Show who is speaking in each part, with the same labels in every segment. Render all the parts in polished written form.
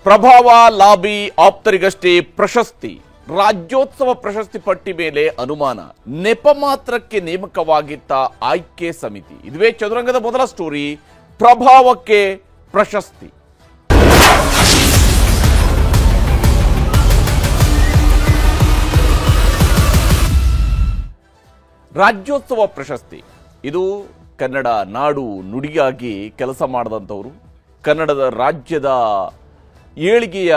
Speaker 1: ಪ್ರಭಾವ ಲಾಬಿ ಆಪ್ತರಿಗಷ್ಟೇ ಪ್ರಶಸ್ತಿ. ರಾಜ್ಯೋತ್ಸವ ಪ್ರಶಸ್ತಿ ಪಟ್ಟಿ ಮೇಲೆ ಅನುಮಾನ. ನೆಪ ಮಾತ್ರಕ್ಕೆ ನೇಮಕವಾಗಿದ್ದ ಆಯ್ಕೆ ಸಮಿತಿ. ಇದುವೇ ಚದುರಂಗದ ಮೊದಲ ಸ್ಟೋರಿ. ಪ್ರಭಾವಕ್ಕೆ ಪ್ರಶಸ್ತಿ. ರಾಜ್ಯೋತ್ಸವ ಪ್ರಶಸ್ತಿ ಇದು ಕನ್ನಡ ನಾಡು ನುಡಿಯಾಗಿ ಕೆಲಸ ಮಾಡಿದಂಥವರು, ಕನ್ನಡದ ರಾಜ್ಯದ ಏಳಿಗೆಯ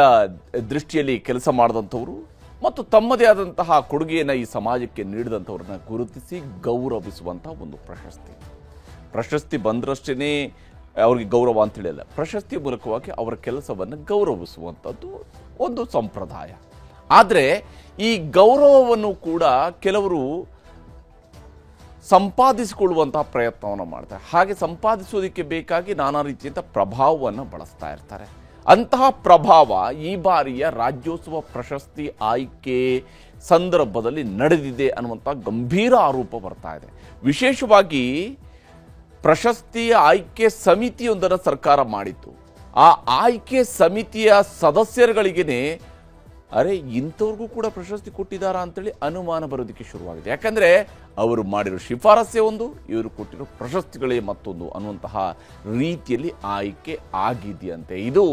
Speaker 1: ದೃಷ್ಟಿಯಲ್ಲಿ ಕೆಲಸ ಮಾಡಿದಂಥವರು ಮತ್ತು ತಮ್ಮದೇ ಆದಂತಹ ಕೊಡುಗೆಯನ್ನು ಈ ಸಮಾಜಕ್ಕೆ ನೀಡಿದಂಥವ್ರನ್ನ ಗುರುತಿಸಿ ಗೌರವಿಸುವಂತಹ ಒಂದು ಪ್ರಶಸ್ತಿ. ಪ್ರಶಸ್ತಿ ಬಂದರಷ್ಟೇ ಅವ್ರಿಗೆ ಗೌರವ ಅಂತ ಹೇಳಿಲ್ಲ, ಪ್ರಶಸ್ತಿ ಮೂಲಕವಾಗಿ ಅವರ ಕೆಲಸವನ್ನು ಗೌರವಿಸುವಂಥದ್ದು ಒಂದು ಸಂಪ್ರದಾಯ. ಆದರೆ ಈ ಗೌರವವನ್ನು ಕೂಡ ಕೆಲವರು ಸಂಪಾದಿಸಿಕೊಳ್ಳುವಂತಹ ಪ್ರಯತ್ನವನ್ನು ಮಾಡ್ತಾರೆ. ಹಾಗೆ ಸಂಪಾದಿಸೋದಕ್ಕೆ ಬೇಕಾಗಿ ನಾನಾ ರೀತಿಯಂಥ ಪ್ರಭಾವವನ್ನು ಬಳಸ್ತಾ ಇರ್ತಾರೆ. ಅಂತಹ ಪ್ರಭಾವ ಈ ಬಾರಿಯ ರಾಜ್ಯೋತ್ಸವ ಪ್ರಶಸ್ತಿ ಆಯ್ಕೆ ಸಂದರ್ಭದಲ್ಲಿ ನಡೆದಿದೆ ಅನ್ನುವಂಥ ಗಂಭೀರ ಆರೋಪ ಬರ್ತಾ ಇದೆ. ವಿಶೇಷವಾಗಿ ಪ್ರಶಸ್ತಿ ಆಯ್ಕೆ ಸಮಿತಿಯೊಂದನ್ನು ಸರ್ಕಾರ ಮಾಡಿತ್ತು. ಆ ಆಯ್ಕೆ ಸಮಿತಿಯ ಸದಸ್ಯರುಗಳಿಗೇನೆ ಅರೆ ಇಂಥವ್ರಿಗೂ ಕೂಡ ಪ್ರಶಸ್ತಿ ಕೊಟ್ಟಿದ್ದಾರಾ ಅಂತೇಳಿ ಅನುಮಾನ ಬರೋದಕ್ಕೆ ಶುರುವಾಗಿದೆ. ಯಾಕಂದರೆ ಅವರು ಮಾಡಿರೋ ಶಿಫಾರಸ್ಸೇ ಒಂದು, ಇವರು ಕೊಟ್ಟಿರೋ ಪ್ರಶಸ್ತಿಗಳೇ ಮತ್ತೊಂದು ಅನ್ನುವಂತಹ ರೀತಿಯಲ್ಲಿ ಆಯ್ಕೆ ಆಗಿದೆಯಂತೆ. ಇದು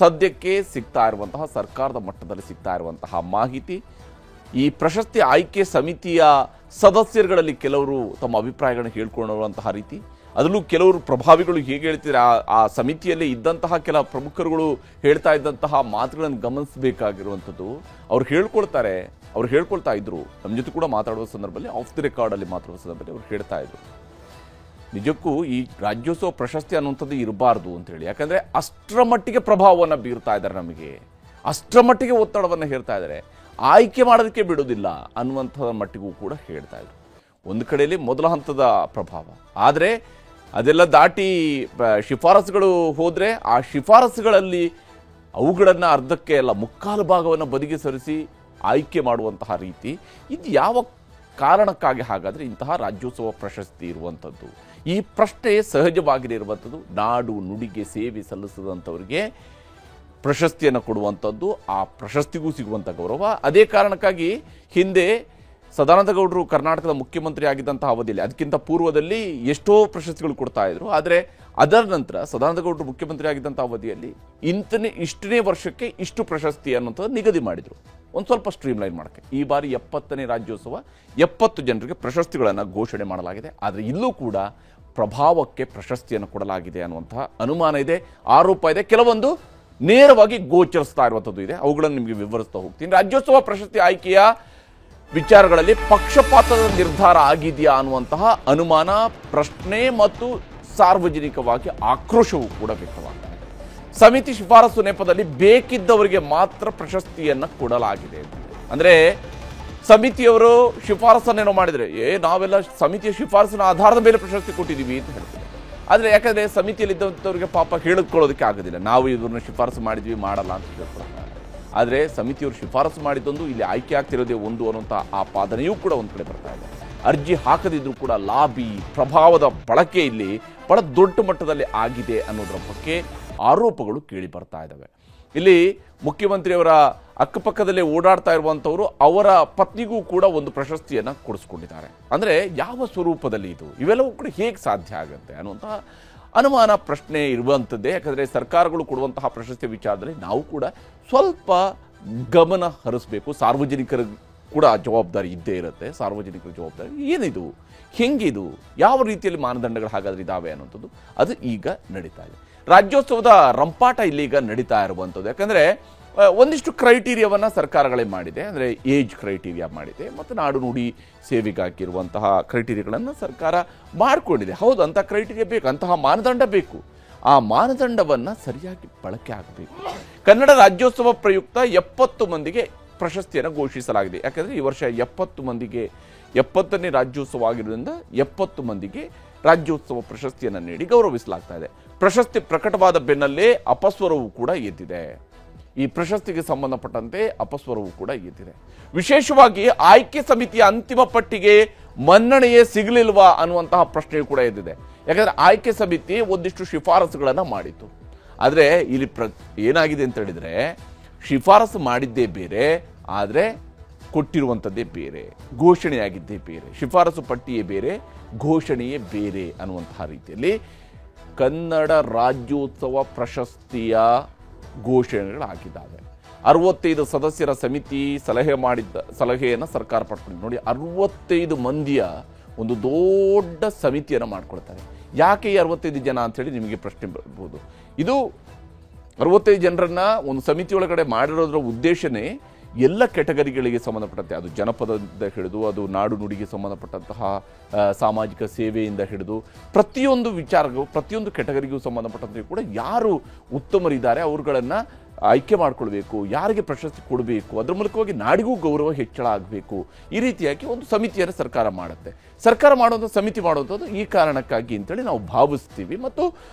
Speaker 1: ಸದ್ಯಕ್ಕೆ ಸಿಗ್ತಾ ಇರುವಂತಹ ಸರ್ಕಾರದ ಮಟ್ಟದಲ್ಲಿ ಸಿಗ್ತಾ ಇರುವಂತಹ ಮಾಹಿತಿ. ಈ ಪ್ರಶಸ್ತಿ ಆಯ್ಕೆ ಸಮಿತಿಯ ಸದಸ್ಯರುಗಳಲ್ಲಿ ಕೆಲವರು ತಮ್ಮ ಅಭಿಪ್ರಾಯಗಳನ್ನು ಹೇಳ್ಕೊಳ್ಳುವಂತಹ ರೀತಿ, ಅದರಲ್ಲೂ ಕೆಲವರು ಪ್ರಭಾವಿಗಳು ಹೇಗೆ ಹೇಳ್ತಿದ್ದಾರೆ, ಆ ಸಮಿತಿಯಲ್ಲಿ ಇದ್ದಂತಹ ಕೆಲ ಪ್ರಮುಖರುಗಳು ಹೇಳ್ತಾ ಇದ್ದಂತಹ ಮಾತುಗಳನ್ನು ಗಮನಿಸಬೇಕಾಗಿರುವಂಥದ್ದು. ಅವ್ರು ಹೇಳ್ಕೊಳ್ತಾ ಇದ್ರು. ನಮ್ಮ ಜೊತೆ ಕೂಡ ಮಾತಾಡುವ ಸಂದರ್ಭದಲ್ಲಿ ಆಫ್ ದಿ ರೆಕಾರ್ಡಲ್ಲಿ ಮಾತಾಡುವ ಸಂದರ್ಭದಲ್ಲಿ ಅವ್ರು ಹೇಳ್ತಾ ಇದ್ರು, ನಿಜಕ್ಕೂ ಈ ರಾಜ್ಯೋತ್ಸವ ಪ್ರಶಸ್ತಿ ಅನ್ನುವಂಥದ್ದು ಇರಬಾರ್ದು ಅಂತೇಳಿ. ಯಾಕಂದರೆ ಅಷ್ಟರ ಮಟ್ಟಿಗೆ ಪ್ರಭಾವವನ್ನು ಬೀರ್ತಾ ಇದ್ದಾರೆ, ನಮಗೆ ಅಷ್ಟರ ಮಟ್ಟಿಗೆ ಒತ್ತಡವನ್ನು ಹೇರ್ತಾ ಇದ್ದಾರೆ, ಆಯ್ಕೆ ಮಾಡೋದಕ್ಕೆ ಬಿಡೋದಿಲ್ಲ ಅನ್ನುವಂಥ ಮಟ್ಟಿಗೂ ಕೂಡ ಹೇಳ್ತಾ ಇದ್ರು. ಒಂದು ಕಡೆಯಲ್ಲಿ ಮೊದಲ ಹಂತದ ಪ್ರಭಾವ, ಆದರೆ ಅದೆಲ್ಲ ದಾಟಿ ಶಿಫಾರಸುಗಳು ಹೋದರೆ ಆ ಶಿಫಾರಸುಗಳಲ್ಲಿ ಅವುಗಳನ್ನು ಅರ್ಧಕ್ಕೆ ಅಲ್ಲ ಮುಕ್ಕಾಲು ಭಾಗವನ್ನು ಬದಿಗೆ ಸರಿಸಿ ಆಯ್ಕೆ ಮಾಡುವಂತಹ ರೀತಿ. ಇದು ಯಾವ ಕಾರಣಕ್ಕಾಗಿ ಹಾಗಾದರೆ ಇಂತಹ ರಾಜ್ಯೋತ್ಸವ ಪ್ರಶಸ್ತಿ ಇರುವಂಥದ್ದು? ಈ ಪ್ರಶ್ನೆ ಸಹಜವಾಗಿಯೇ ಇರುವಂಥದ್ದು. ನಾಡು ನುಡಿಗೆ ಸೇವೆ ಸಲ್ಲಿಸಿದಂಥವರಿಗೆ ಪ್ರಶಸ್ತಿಯನ್ನು ಕೊಡುವಂಥದ್ದು, ಆ ಪ್ರಶಸ್ತಿಗೂ ಸಿಗುವಂಥ ಗೌರವ. ಅದೇ ಕಾರಣಕ್ಕಾಗಿ ಹಿಂದೆ ಸದಾನಂದ ಗೌಡರು ಕರ್ನಾಟಕದ ಮುಖ್ಯಮಂತ್ರಿ ಆಗಿದ್ದಂತಹ ಅವಧಿಯಲ್ಲಿ, ಅದಕ್ಕಿಂತ ಪೂರ್ವದಲ್ಲಿ ಎಷ್ಟೋ ಪ್ರಶಸ್ತಿಗಳು ಕೊಡ್ತಾ ಇದ್ರು. ಆದರೆ ಅದರ ನಂತರ ಸದಾನಂದ ಗೌಡರು ಮುಖ್ಯಮಂತ್ರಿ ಆಗಿದ್ದಂಥ ಅವಧಿಯಲ್ಲಿ ಇಷ್ಟನೇ ವರ್ಷಕ್ಕೆ ಇಷ್ಟು ಪ್ರಶಸ್ತಿ ಅನ್ನುವಂಥದ್ದು ನಿಗದಿ ಮಾಡಿದರು, ಒಂದು ಸ್ವಲ್ಪ ಸ್ಟ್ರೀಮ್ಲೈನ್ ಮಾಡೋಕ್ಕೆ. ಈ ಬಾರಿ 70ನೇ ರಾಜ್ಯೋತ್ಸವ 70 ಜನರಿಗೆ ಪ್ರಶಸ್ತಿಗಳನ್ನು ಘೋಷಣೆ ಮಾಡಲಾಗಿದೆ. ಆದರೆ ಇಲ್ಲೂ ಕೂಡ ಪ್ರಭಾವಕ್ಕೆ ಪ್ರಶಸ್ತಿಯನ್ನು ಕೊಡಲಾಗಿದೆ ಅನ್ನುವಂತಹ ಅನುಮಾನ ಇದೆ, ಆರೋಪ ಇದೆ. ಕೆಲವೊಂದು ನೇರವಾಗಿ ಗೋಚರಿಸ್ತಾ ಇರುವಂಥದ್ದು ಇದೆ, ಅವುಗಳನ್ನು ನಿಮಗೆ ವಿವರಿಸ್ತಾ ಹೋಗ್ತೀನಿ. ರಾಜ್ಯೋತ್ಸವ ಪ್ರಶಸ್ತಿ ಆಯ್ಕೆಯ ವಿಚಾರಗಳಲ್ಲಿ ಪಕ್ಷಪಾತದ ನಿರ್ಧಾರ ಆಗಿದೆಯಾ ಅನ್ನುವಂತಹ ಅನುಮಾನ, ಪ್ರಶ್ನೆ ಮತ್ತು ಸಾರ್ವಜನಿಕವಾಗಿ ಆಕ್ರೋಶವೂ ಕೂಡ ವ್ಯಕ್ತವಾಗ್ತಾ ಇದೆ. ಸಮಿತಿ ಶಿಫಾರಸು ನೆಪದಲ್ಲಿ ಬೇಕಿದ್ದವರಿಗೆ ಮಾತ್ರ ಪ್ರಶಸ್ತಿಯನ್ನು ಕೊಡಲಾಗಿದೆ. ಅಂದರೆ ಸಮಿತಿಯವರು ಶಿಫಾರಸನ್ನೇನೋ ಮಾಡಿದರೆ ನಾವೆಲ್ಲ ಸಮಿತಿಯ ಶಿಫಾರಸಿನ ಆಧಾರದ ಮೇಲೆ ಪ್ರಶಸ್ತಿ ಕೊಟ್ಟಿದ್ದೀವಿ ಅಂತ ಹೇಳ್ತಾರೆ. ಆದರೆ ಯಾಕಂದರೆ ಸಮಿತಿಯಲ್ಲಿದ್ದಂಥವ್ರಿಗೆ ಪಾಪ ಹೇಳಿಕೊಳ್ಳೋದಕ್ಕೆ ಆಗೋದಿಲ್ಲ, ನಾವು ಇದನ್ನು ಶಿಫಾರಸು ಮಾಡಿದ್ವಿ ಮಾಡಲ್ಲ ಅಂತ ಹೇಳ್ಕೊಳ್ತಾರೆ. ಆದರೆ ಸಮಿತಿಯವರು ಶಿಫಾರಸು ಮಾಡಿದ್ದೊಂದು, ಇಲ್ಲಿ ಆಯ್ಕೆ ಆಗ್ತಿರೋದೇ ಒಂದು ಅನ್ನುವಂಥ ಆಪಾದನೆಯೂ ಕೂಡ ಒಂದು ಕಡೆ ಬರ್ತಾ ಇದೆ. ಅರ್ಜಿ ಹಾಕದಿದ್ರೂ ಕೂಡ ಲಾಬಿ ಪ್ರಭಾವದ ಬಳಕೆ ಇಲ್ಲಿ ಬಹಳ ದೊಡ್ಡ ಮಟ್ಟದಲ್ಲಿ ಆಗಿದೆ ಅನ್ನೋದರ ಬಗ್ಗೆ ಆರೋಪಗಳು ಕೇಳಿ ಬರ್ತಾ ಇದ್ದಾವೆ. ಇಲ್ಲಿ ಮುಖ್ಯಮಂತ್ರಿಯವರ ಅಕ್ಕಪಕ್ಕದಲ್ಲೇ ಓಡಾಡ್ತಾ ಇರುವಂಥವರು ಅವರ ಪತ್ನಿಗೂ ಕೂಡ ಒಂದು ಪ್ರಶಸ್ತಿಯನ್ನು ಕೊಡಿಸ್ಕೊಂಡಿದ್ದಾರೆ. ಅಂದರೆ ಯಾವ ಸ್ವರೂಪದಲ್ಲಿ ಇದು, ಇವೆಲ್ಲವೂ ಕೂಡ ಹೇಗೆ ಸಾಧ್ಯ ಆಗುತ್ತೆ ಅನ್ನುವಂತಹ ಅನುಮಾನ, ಪ್ರಶ್ನೆ ಇರುವಂಥದ್ದೇ. ಯಾಕಂದರೆ ಸರ್ಕಾರಗಳು ಕೊಡುವಂತಹ ಪ್ರಶಸ್ತಿ ವಿಚಾರದಲ್ಲಿ ನಾವು ಕೂಡ ಸ್ವಲ್ಪ ಗಮನ ಹರಿಸಬೇಕು. ಸಾರ್ವಜನಿಕರ ಕೂಡ ಜವಾಬ್ದಾರಿ ಇದ್ದೇ ಇರುತ್ತೆ. ಸಾರ್ವಜನಿಕರ ಜವಾಬ್ದಾರಿ ಏನಿದು, ಹೆಂಗಿದು, ಯಾವ ರೀತಿಯಲ್ಲಿ ಮಾನದಂಡಗಳು ಹಾಗಾದ್ರೆ ಇದ್ದಾವೆ ಅನ್ನುವಂಥದ್ದು ಅದು ಈಗ ನಡೀತಾ ಇದೆ. ರಾಜ್ಯೋತ್ಸವದ ರಂಪಾಟ ಇಲ್ಲೀಗ ನಡೀತಾ ಇರುವಂಥದ್ದು. ಯಾಕಂದರೆ ಒಂದಿಷ್ಟು ಕ್ರೈಟೀರಿಯಾವನ್ನು ಸರ್ಕಾರಗಳೇ ಮಾಡಿದೆ. ಅಂದರೆ ಏಜ್ ಕ್ರೈಟೀರಿಯಾ ಮಾಡಿದೆ ಮತ್ತು ನಾಡು ನುಡಿ ಸೇವೆಗಾಗಿರುವಂತಹ ಕ್ರೈಟೀರಿಯಾಗಳನ್ನು ಸರ್ಕಾರ ಮಾಡಿಕೊಂಡಿದೆ. ಹೌದು, ಅಂಥ ಕ್ರೈಟೀರಿಯಾ ಬೇಕು, ಅಂತಹ ಮಾನದಂಡ ಬೇಕು. ಆ ಮಾನದಂಡವನ್ನು ಸರಿಯಾಗಿ ಬಳಕೆ ಆಗಬೇಕು. ಕನ್ನಡ ರಾಜ್ಯೋತ್ಸವ ಪ್ರಯುಕ್ತ 70 ಮಂದಿಗೆ ಪ್ರಶಸ್ತಿಯನ್ನು ಘೋಷಿಸಲಾಗಿದೆ. ಯಾಕಂದರೆ ಈ ವರ್ಷ 70 ಮಂದಿಗೆ 70ನೇ ರಾಜ್ಯೋತ್ಸವ ಆಗಿರೋದ್ರಿಂದ 70 ಮಂದಿಗೆ ರಾಜ್ಯೋತ್ಸವ ಪ್ರಶಸ್ತಿಯನ್ನು ನೀಡಿ ಗೌರವಿಸಲಾಗ್ತಾ ಇದೆ. ಪ್ರಶಸ್ತಿ ಪ್ರಕಟವಾದ ಬೆನ್ನಲ್ಲೇ ಅಪಸ್ವರವೂ ಕೂಡ ಎದ್ದಿದೆ. ಈ ಪ್ರಶಸ್ತಿಗೆ ಸಂಬಂಧಪಟ್ಟಂತೆ ಅಪಸ್ವರವೂ ಕೂಡ ಎದ್ದಿದೆ. ವಿಶೇಷವಾಗಿ ಆಯ್ಕೆ ಸಮಿತಿಯ ಅಂತಿಮ ಪಟ್ಟಿಗೆ ಮನ್ನಣೆಯೇ ಸಿಗಲಿಲ್ವಾ ಅನ್ನುವಂತಹ ಪ್ರಶ್ನೆಯೂ ಕೂಡ ಎದ್ದಿದೆ. ಯಾಕಂದರೆ ಆಯ್ಕೆ ಸಮಿತಿ ಒಂದಿಷ್ಟು ಶಿಫಾರಸುಗಳನ್ನು ಮಾಡಿತ್ತು. ಆದರೆ ಇಲ್ಲಿ ಏನಾಗಿದೆ ಅಂತ ಹೇಳಿದರೆ ಶಿಫಾರಸು ಮಾಡಿದ್ದೇ ಬೇರೆ, ಆದರೆ ಕೊಟ್ಟಿರುವಂಥದ್ದೇ ಬೇರೆ, ಘೋಷಣೆಯಾಗಿದ್ದೇ ಬೇರೆ. ಶಿಫಾರಸು ಪಟ್ಟಿಯೇ ಬೇರೆ, ಘೋಷಣೆಯೇ ಬೇರೆ ಅನ್ನುವಂತಹ ರೀತಿಯಲ್ಲಿ ಕನ್ನಡ ರಾಜ್ಯೋತ್ಸವ ಪ್ರಶಸ್ತಿಯ ಘೋಷಣೆಗಳಾಗಿದ್ದಾವೆ. 65 ಸದಸ್ಯರ ಸಮಿತಿ ಸಲಹೆಯನ್ನು ಸರ್ಕಾರ ಪಡ್ಕೊಂಡು ನೋಡಿ, 65 ಮಂದಿಯ ಒಂದು ದೊಡ್ಡ ಸಮಿತಿಯನ್ನು ಮಾಡ್ಕೊಳ್ತಾರೆ. ಯಾಕೆ ಈ 65 ಜನ ಅಂಥೇಳಿ ನಿಮಗೆ ಪ್ರಶ್ನೆ ಬರ್ಬೋದು. ಇದು 65 ಜನರನ್ನ ಒಂದು ಸಮಿತಿ ಒಳಗಡೆ ಮಾಡಿರೋದ್ರ ಉದ್ದೇಶನೇ ಎಲ್ಲ ಕೆಟಗರಿಗಳಿಗೆ ಸಂಬಂಧಪಟ್ಟಂತೆ, ಅದು ಜನಪದದಿಂದ ಹಿಡಿದು ಅದು ನಾಡು ನುಡಿಗೆ ಸಂಬಂಧಪಟ್ಟಂತಹ ಸಾಮಾಜಿಕ ಸೇವೆಯಿಂದ ಹಿಡಿದು ಪ್ರತಿಯೊಂದು ವಿಚಾರಗಳು, ಪ್ರತಿಯೊಂದು ಕೆಟಗರಿಗೂ ಸಂಬಂಧಪಟ್ಟಂತೆ ಕೂಡ ಯಾರು ಉತ್ತಮರಿದ್ದಾರೆ ಅವ್ರುಗಳನ್ನು ಆಯ್ಕೆ ಮಾಡ್ಕೊಳ್ಬೇಕು, ಯಾರಿಗೆ ಪ್ರಶಸ್ತಿ ಕೊಡಬೇಕು, ಅದರ ಮೂಲಕವಾಗಿ ನಾಡಿಗೂ ಗೌರವ ಹೆಚ್ಚಳ ಆಗಬೇಕು. ಈ ರೀತಿಯಾಗಿ ಒಂದು ಸಮಿತಿಯನ್ನು ಸರ್ಕಾರ ಮಾಡುತ್ತೆ. ಸರ್ಕಾರ ಮಾಡುವಂಥ ಸಮಿತಿ ಮಾಡುವಂಥದ್ದು ಈ ಕಾರಣಕ್ಕಾಗಿ ಅಂತೇಳಿ ನಾವು ಭಾವಿಸ್ತೀವಿ ಮತ್ತು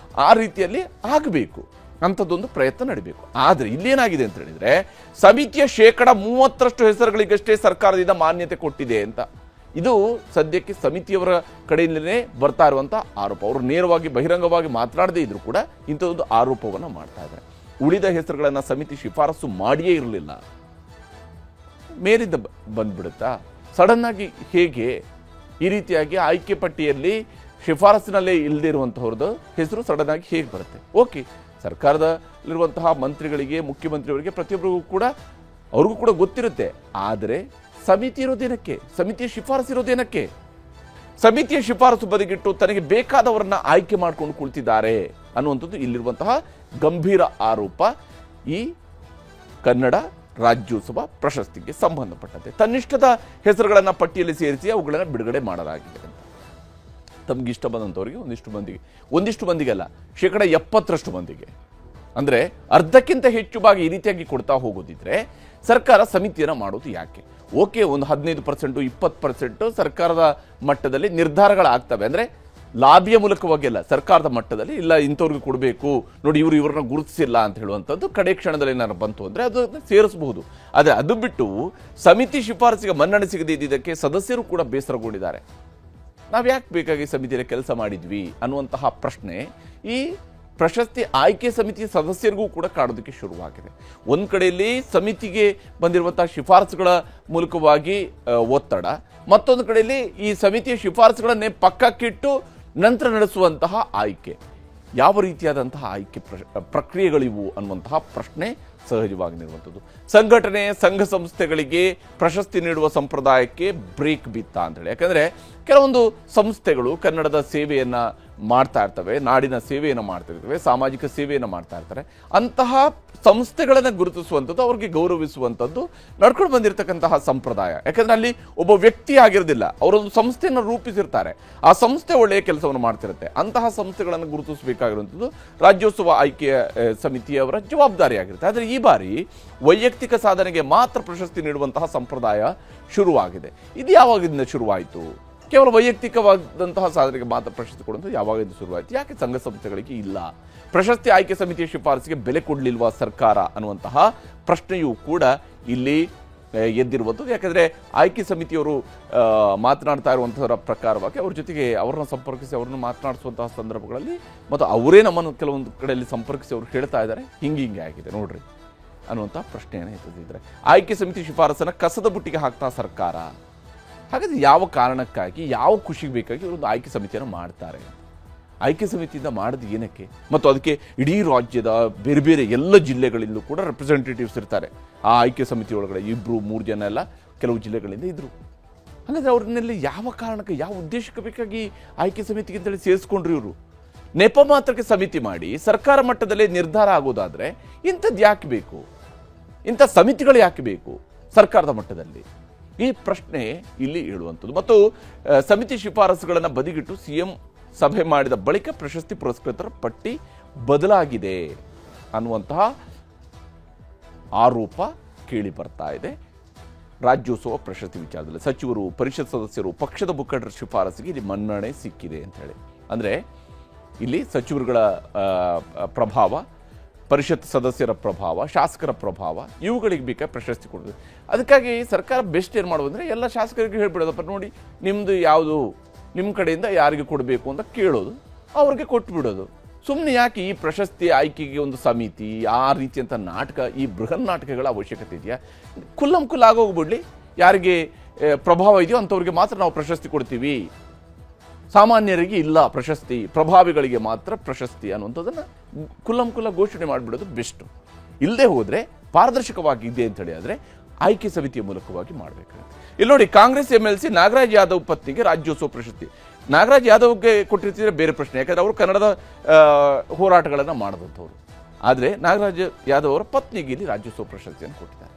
Speaker 1: ಆ ರೀತಿಯಲ್ಲಿ ಆಗಬೇಕು ಅಂಥದ್ದೊಂದು ಪ್ರಯತ್ನ ನಡೀಬೇಕು. ಆದರೆ ಇಲ್ಲೇನಾಗಿದೆ ಅಂತ ಹೇಳಿದರೆ ಸಮಿತಿಯ 30% ಹೆಸರುಗಳಿಗಷ್ಟೇ ಸರ್ಕಾರದಿಂದ ಮಾನ್ಯತೆ ಕೊಟ್ಟಿದೆ ಅಂತ. ಇದು ಸದ್ಯಕ್ಕೆ ಸಮಿತಿಯವರ ಕಡೆಯಿಂದಲೇ ಬರ್ತಾ ಇರುವಂಥ ಆರೋಪ. ಅವರು ನೇರವಾಗಿ ಬಹಿರಂಗವಾಗಿ ಮಾತನಾಡದೇ ಇದ್ರೂ ಕೂಡ ಇಂಥದ್ದೊಂದು ಆರೋಪವನ್ನು ಮಾಡ್ತಾ ಇದ್ದಾರೆ. ಉಳಿದ ಹೆಸರುಗಳನ್ನು ಸಮಿತಿ ಶಿಫಾರಸು ಮಾಡಿಯೇ ಇರಲಿಲ್ಲ, ಮೇಲಿಂದ ಬಂದ್ಬಿಡುತ್ತಾ ಸಡನ್ ಆಗಿ? ಹೇಗೆ ಈ ರೀತಿಯಾಗಿ ಆಯ್ಕೆ ಪಟ್ಟಿಯಲ್ಲಿ ಶಿಫಾರಸಿನಲ್ಲೇ ಇಲ್ಲದೇ ಇರುವಂತಹವ್ರದ್ದು ಹೆಸರು ಸಡನ್ ಆಗಿ ಹೇಗೆ ಬರುತ್ತೆ? ಓಕೆ, ಸರ್ಕಾರದಲ್ಲಿರುವಂತಹ ಮಂತ್ರಿಗಳಿಗೆ, ಮುಖ್ಯಮಂತ್ರಿಯವರಿಗೆ, ಪ್ರತಿಯೊಬ್ಬರಿಗೂ ಕೂಡ ಅವ್ರಿಗೂ ಕೂಡ ಗೊತ್ತಿರುತ್ತೆ. ಆದರೆ ಸಮಿತಿ ಇರೋದೇನಕ್ಕೆ? ಸಮಿತಿಯ ಶಿಫಾರಸು ಇರೋದೇನಕ್ಕೆ? ಸಮಿತಿಯ ಶಿಫಾರಸು ಬದಿಗಿಟ್ಟು ತನಗೆ ಬೇಕಾದವರನ್ನ ಆಯ್ಕೆ ಮಾಡ್ಕೊಂಡು ಕುಳಿತಿದ್ದಾರೆ ಅನ್ನುವಂಥದ್ದು ಇಲ್ಲಿರುವಂತಹ ಗಂಭೀರ ಆರೋಪ. ಈ ಕನ್ನಡ ರಾಜ್ಯೋತ್ಸವ ಪ್ರಶಸ್ತಿಗೆ ಸಂಬಂಧಪಟ್ಟಂತೆ ತನ್ನಿಷ್ಟದ ಹೆಸರುಗಳನ್ನು ಪಟ್ಟಿಯಲ್ಲಿ ಸೇರಿಸಿ ಅವುಗಳನ್ನು ಬಿಡುಗಡೆ ಮಾಡಲಾಗಿದೆ ಅಂತ. ತಮಗಿಷ್ಟ ಬಂದಂಥವರಿಗೆ ಒಂದಿಷ್ಟು ಮಂದಿಗೆ ಅಲ್ಲ, 70% ಮಂದಿಗೆ, ಅಂದರೆ ಅರ್ಧಕ್ಕಿಂತ ಹೆಚ್ಚು ಭಾಗ ಈ ರೀತಿಯಾಗಿ ಕೊಡ್ತಾ ಹೋಗೋದಿದ್ರೆ ಸರ್ಕಾರ ಸಮಿತಿಯನ್ನು ಮಾಡೋದು ಯಾಕೆ? ಓಕೆ, ಒಂದು 15%, 20% ಸರ್ಕಾರದ ಮಟ್ಟದಲ್ಲಿ ನಿರ್ಧಾರಗಳಾಗ್ತವೆ. ಅಂದರೆ ಲಾಬಿಯ ಮೂಲಕವಾಗಿ ಅಲ್ಲ, ಸರ್ಕಾರದ ಮಟ್ಟದಲ್ಲಿ ಇಲ್ಲ ಇಂಥವ್ರಿಗೆ ಕೊಡಬೇಕು ನೋಡಿ, ಇವ್ರನ್ನ ಗುರುತಿಸಿಲ್ಲ ಅಂತ ಹೇಳುವಂಥದ್ದು ಕಡೆ ಕ್ಷಣದಲ್ಲಿ ಏನಾದ್ರು ಬಂತು ಅಂದರೆ ಅದನ್ನು ಸೇರಿಸಬಹುದು. ಆದರೆ ಅದು ಬಿಟ್ಟು ಸಮಿತಿ ಶಿಫಾರಸಿಗೆ ಮನ್ನಣೆ ಸಿಗದೇ ಇದ್ದಿದ್ದಕ್ಕೆ ಸದಸ್ಯರು ಕೂಡ ಬೇಸರಗೊಂಡಿದ್ದಾರೆ. ನಾವು ಯಾಕೆ ಬೇಕಾಗಿ ಸಮಿತಿಯಲ್ಲಿ ಕೆಲಸ ಮಾಡಿದ್ವಿ ಅನ್ನುವಂತಹ ಪ್ರಶ್ನೆ ಈ ಪ್ರಶಸ್ತಿ ಆಯ್ಕೆ ಸಮಿತಿಯ ಸದಸ್ಯರಿಗೂ ಕೂಡ ಕಾಡೋದಕ್ಕೆ ಶುರುವಾಗಿದೆ. ಒಂದು ಕಡೆಯಲ್ಲಿ ಸಮಿತಿಗೆ ಬಂದಿರುವಂತಹ ಶಿಫಾರಸುಗಳ ಮೂಲಕವಾಗಿ ಒತ್ತಡ, ಮತ್ತೊಂದು ಕಡೆಯಲ್ಲಿ ಈ ಸಮಿತಿಯ ಶಿಫಾರಸುಗಳನ್ನೇ ಪಕ್ಕಕ್ಕಿಟ್ಟು ನಂತರ ನಡೆಸುವಂತಹ ಆಯ್ಕೆ. ಯಾವ ರೀತಿಯಾದಂತಹ ಆಯ್ಕೆ ಪ್ರಕ್ರಿಯೆಗಳಿವು ಅನ್ನುವಂತಹ ಪ್ರಶ್ನೆ ಸಹಜವಾಗಿ ನಿರುವಂಥದ್ದು. ಸಂಘಟನೆ, ಸಂಘ ಸಂಸ್ಥೆಗಳಿಗೆ ಪ್ರಶಸ್ತಿ ನೀಡುವ ಸಂಪ್ರದಾಯಕ್ಕೆ ಬ್ರೇಕ್ ಬಿತ್ತ ಅಂತೇಳಿ. ಯಾಕಂದರೆ ಕೆಲವೊಂದು ಸಂಸ್ಥೆಗಳು ಕನ್ನಡದ ಸೇವೆಯನ್ನು ಮಾಡ್ತಾ ಇರ್ತವೆ, ನಾಡಿನ ಸೇವೆಯನ್ನು ಮಾಡ್ತಾ ಇರ್ತವೆ, ಸಾಮಾಜಿಕ ಸೇವೆಯನ್ನು ಮಾಡ್ತಾ ಇರ್ತಾರೆ. ಅಂತಹ ಸಂಸ್ಥೆಗಳನ್ನು ಗುರುತಿಸುವಂಥದ್ದು, ಅವ್ರಿಗೆ ಗೌರವಿಸುವಂಥದ್ದು ನಡ್ಕೊಂಡು ಬಂದಿರತಕ್ಕಂತಹ ಸಂಪ್ರದಾಯ. ಯಾಕಂದರೆ ಅಲ್ಲಿ ಒಬ್ಬ ವ್ಯಕ್ತಿ ಆಗಿರೋದಿಲ್ಲ, ಅವರೊಂದು ಸಂಸ್ಥೆಯನ್ನು ರೂಪಿಸಿರ್ತಾರೆ, ಆ ಸಂಸ್ಥೆ ಒಳ್ಳೆಯ ಕೆಲಸವನ್ನು ಮಾಡ್ತಿರುತ್ತೆ. ಅಂತಹ ಸಂಸ್ಥೆಗಳನ್ನು ಗುರುತಿಸಬೇಕಾಗಿರುವಂಥದ್ದು ರಾಜ್ಯೋತ್ಸವ ಆಯ್ಕೆಯ ಸಮಿತಿಯವರ ಜವಾಬ್ದಾರಿಯಾಗಿರುತ್ತೆ. ಆದರೆ ಈ ಬಾರಿ ವೈಯಕ್ತಿಕ ಸಾಧನೆಗೆ ಮಾತ್ರ ಪ್ರಶಸ್ತಿ ನೀಡುವಂತಹ ಸಂಪ್ರದಾಯ ಶುರುವಾಗಿದೆ. ಇದು ಯಾವಾಗಿಂದ ಶುರುವಾಯಿತು? ಕೇವಲ ವೈಯಕ್ತಿಕವಾದಂತಹ ಸಾಧನೆಗೆ ಮಾತ್ರ ಪ್ರಶಸ್ತಿ ಕೊಡುವಂಥದ್ದು ಯಾವಾಗಿಂದ ಶುರುವಾಯಿತು? ಯಾಕೆ ಸಂಘ ಸಂಸ್ಥೆಗಳಿಗೆ ಇಲ್ಲ? ಪ್ರಶಸ್ತಿ ಆಯ್ಕೆ ಸಮಿತಿಯ ಶಿಫಾರಸಿಗೆ ಬೆಲೆ ಕೊಡಲಿಲ್ವಾ ಸರ್ಕಾರ ಅನ್ನುವಂತಹ ಪ್ರಶ್ನೆಯೂ ಕೂಡ ಇಲ್ಲಿ ಎದ್ದಿರುವಂಥದ್ದು. ಯಾಕಂದರೆ ಆಯ್ಕೆ ಸಮಿತಿಯವರು ಮಾತನಾಡ್ತಾ ಇರುವಂಥದ್ರ ಪ್ರಕಾರವಾಗಿ ಅವ್ರ ಜೊತೆಗೆ ಅವ್ರನ್ನ ಸಂಪರ್ಕಿಸಿ ಅವ್ರನ್ನ ಮಾತನಾಡಿಸುವಂತಹ ಸಂದರ್ಭಗಳಲ್ಲಿ ಮತ್ತು ಅವರೇ ನಮ್ಮನ್ನು ಕೆಲವೊಂದು ಕಡೆಯಲ್ಲಿ ಸಂಪರ್ಕಿಸಿ ಅವರು ಹೇಳ್ತಾ ಇದ್ದಾರೆ, ಹಿಂಗೆ ಆಗಿದೆ ನೋಡ್ರಿ ಅನ್ನುವಂಥ ಪ್ರಶ್ನೆಯನ್ನು ಎತ್ತಿದ್ರೆ, ಆಯ್ಕೆ ಸಮಿತಿ ಶಿಫಾರಸನ್ನು ಕಸದ ಬುಟ್ಟಿಗೆ ಹಾಕ್ತಾ ಸರ್ಕಾರ. ಹಾಗಾದರೆ ಯಾವ ಕಾರಣಕ್ಕಾಗಿ, ಯಾವ ಖುಷಿಗೆ ಬೇಕಾಗಿ ಇವರೊಂದು ಆಯ್ಕೆ ಸಮಿತಿಯನ್ನು ಮಾಡ್ತಾರೆ? ಆಯ್ಕೆ ಸಮಿತಿಯಿಂದ ಮಾಡೋದು ಏನಕ್ಕೆ? ಮತ್ತು ಅದಕ್ಕೆ ಇಡೀ ರಾಜ್ಯದ ಬೇರೆ ಬೇರೆ ಎಲ್ಲ ಜಿಲ್ಲೆಗಳಿಂದಲೂ ಕೂಡ ರೆಪ್ರೆಸೆಂಟೇಟಿವ್ಸ್ ಇರ್ತಾರೆ. ಆ ಆಯ್ಕೆ ಸಮಿತಿ ಒಳಗಡೆ 2-3 ಜನ ಎಲ್ಲ ಕೆಲವು ಜಿಲ್ಲೆಗಳಿಂದ ಇದ್ದರು. ಹಾಗಾದರೆ ಅವ್ರನ್ನೆಲ್ಲ ಯಾವ ಕಾರಣಕ್ಕೆ, ಯಾವ ಉದ್ದೇಶಕ್ಕೆ ಬೇಕಾಗಿ ಆಯ್ಕೆ ಸಮಿತಿಗೆ ಅಂತೇಳಿ ಸೇರಿಸ್ಕೊಂಡ್ರು ಇವರು? ನೆಪ ಮಾತ್ರಕ್ಕೆ ಸಮಿತಿ ಮಾಡಿ ಸರ್ಕಾರ ಮಟ್ಟದಲ್ಲೇ ನಿರ್ಧಾರ ಆಗೋದಾದರೆ ಇಂಥದ್ದು ಯಾಕೆ ಬೇಕು? ಇಂಥ ಸಮಿತಿಗಳು ಯಾಕೆ ಬೇಕು ಸರ್ಕಾರದ ಮಟ್ಟದಲ್ಲಿ? ಈ ಪ್ರಶ್ನೆ ಇಲ್ಲಿ ಹೇಳುವಂಥದ್ದು. ಮತ್ತು ಸಮಿತಿ ಶಿಫಾರಸುಗಳನ್ನು ಬದಿಗಿಟ್ಟು CM ಸಭೆ ಮಾಡಿದ ಬಳಿಕ ಪ್ರಶಸ್ತಿ ಪುರಸ್ಕೃತರ ಪಟ್ಟಿ ಬದಲಾಗಿದೆ ಅನ್ನುವಂತಹ ಆರೋಪ ಕೇಳಿ ಬರ್ತಾ ಇದೆ. ರಾಜ್ಯೋತ್ಸವ ಪ್ರಶಸ್ತಿ ವಿಚಾರದಲ್ಲಿ ಸಚಿವರು, ಪರಿಷತ್ ಸದಸ್ಯರು, ಪಕ್ಷದ ಮುಖಂಡರ ಶಿಫಾರಸಿಗೆ ಇಲ್ಲಿ ಮನ್ನಣೆ ಸಿಕ್ಕಿದೆ ಅಂತ ಹೇಳಿ. ಅಂದರೆ ಇಲ್ಲಿ ಸಚಿವರುಗಳ ಪ್ರಭಾವ, ಪರಿಷತ್ ಸದಸ್ಯರ ಪ್ರಭಾವ, ಶಾಸಕರ ಪ್ರಭಾವ, ಇವುಗಳಿಗೆ ಬೇಕಾಗಿ ಪ್ರಶಸ್ತಿ ಕೊಡೋದು. ಅದಕ್ಕಾಗಿ ಸರ್ಕಾರ ಬೆಸ್ಟ್ ಏನು ಮಾಡೋದು ಅಂದರೆ ಎಲ್ಲ ಶಾಸಕರಿಗೆ ಹೇಳ್ಬಿಡೋದಪ್ಪ, ನೋಡಿ ನಿಮ್ಮದು ಯಾವುದು, ನಿಮ್ಮ ಕಡೆಯಿಂದ ಯಾರಿಗೆ ಕೊಡಬೇಕು ಅಂತ ಕೇಳೋದು, ಅವ್ರಿಗೆ ಕೊಟ್ಟು ಬಿಡೋದು. ಸುಮ್ಮನೆ ಯಾಕೆ ಈ ಪ್ರಶಸ್ತಿ ಆಯ್ಕೆಗೆ ಒಂದು ಸಮಿತಿ ಆ ರೀತಿಯಂಥ ನಾಟಕ, ಈ ಬೃಹನ್ ನಾಟಕಗಳ ಅವಶ್ಯಕತೆ ಇದೆಯಾ? ಕುಲ್ಲಂ ಆಗೋಗ್ಬಿಡ್ಲಿ, ಯಾರಿಗೆ ಪ್ರಭಾವ ಇದೆಯೋ ಅಂಥವ್ರಿಗೆ ಮಾತ್ರ ನಾವು ಪ್ರಶಸ್ತಿ ಕೊಡ್ತೀವಿ, ಸಾಮಾನ್ಯರಿಗೆ ಇಲ್ಲ ಪ್ರಶಸ್ತಿ, ಪ್ರಭಾವಿಗಳಿಗೆ ಮಾತ್ರ ಪ್ರಶಸ್ತಿ ಅನ್ನುವಂಥದ್ದನ್ನು ಕುಲ್ಲಂ ಘೋಷಣೆ ಮಾಡಿಬಿಡೋದು ಬೆಸ್ಟು. ಇಲ್ಲದೆ ಹೋದರೆ ಪಾರದರ್ಶಕವಾಗಿದೆ ಅಂತೇಳಿ ಆದರೆ ಆಯ್ಕೆ ಸಮಿತಿಯ ಮೂಲಕವಾಗಿ ಮಾಡಬೇಕಾಗುತ್ತೆ. ಇಲ್ಲಿ ನೋಡಿ, ಕಾಂಗ್ರೆಸ್ MLC ನಾಗರಾಜ್ ಯಾದವ್ ಪತ್ನಿಗೆ ರಾಜ್ಯೋತ್ಸವ ಪ್ರಶಸ್ತಿ. ನಾಗರಾಜ್ ಯಾದವ್ಗೆ ಕೊಟ್ಟಿರ್ತಿದ್ರೆ ಬೇರೆ ಪ್ರಶ್ನೆ, ಯಾಕಂದರೆ ಅವರು ಕನ್ನಡದ ಹೋರಾಟಗಳನ್ನು ಮಾಡಿದಂಥವ್ರು. ಆದರೆ ನಾಗರಾಜ್ ಯಾದವ್ ಅವರ ಪತ್ನಿಗೆ ಇಲ್ಲಿ ರಾಜ್ಯೋತ್ಸವ ಪ್ರಶಸ್ತಿಯನ್ನು ಕೊಟ್ಟಿದ್ದಾರೆ.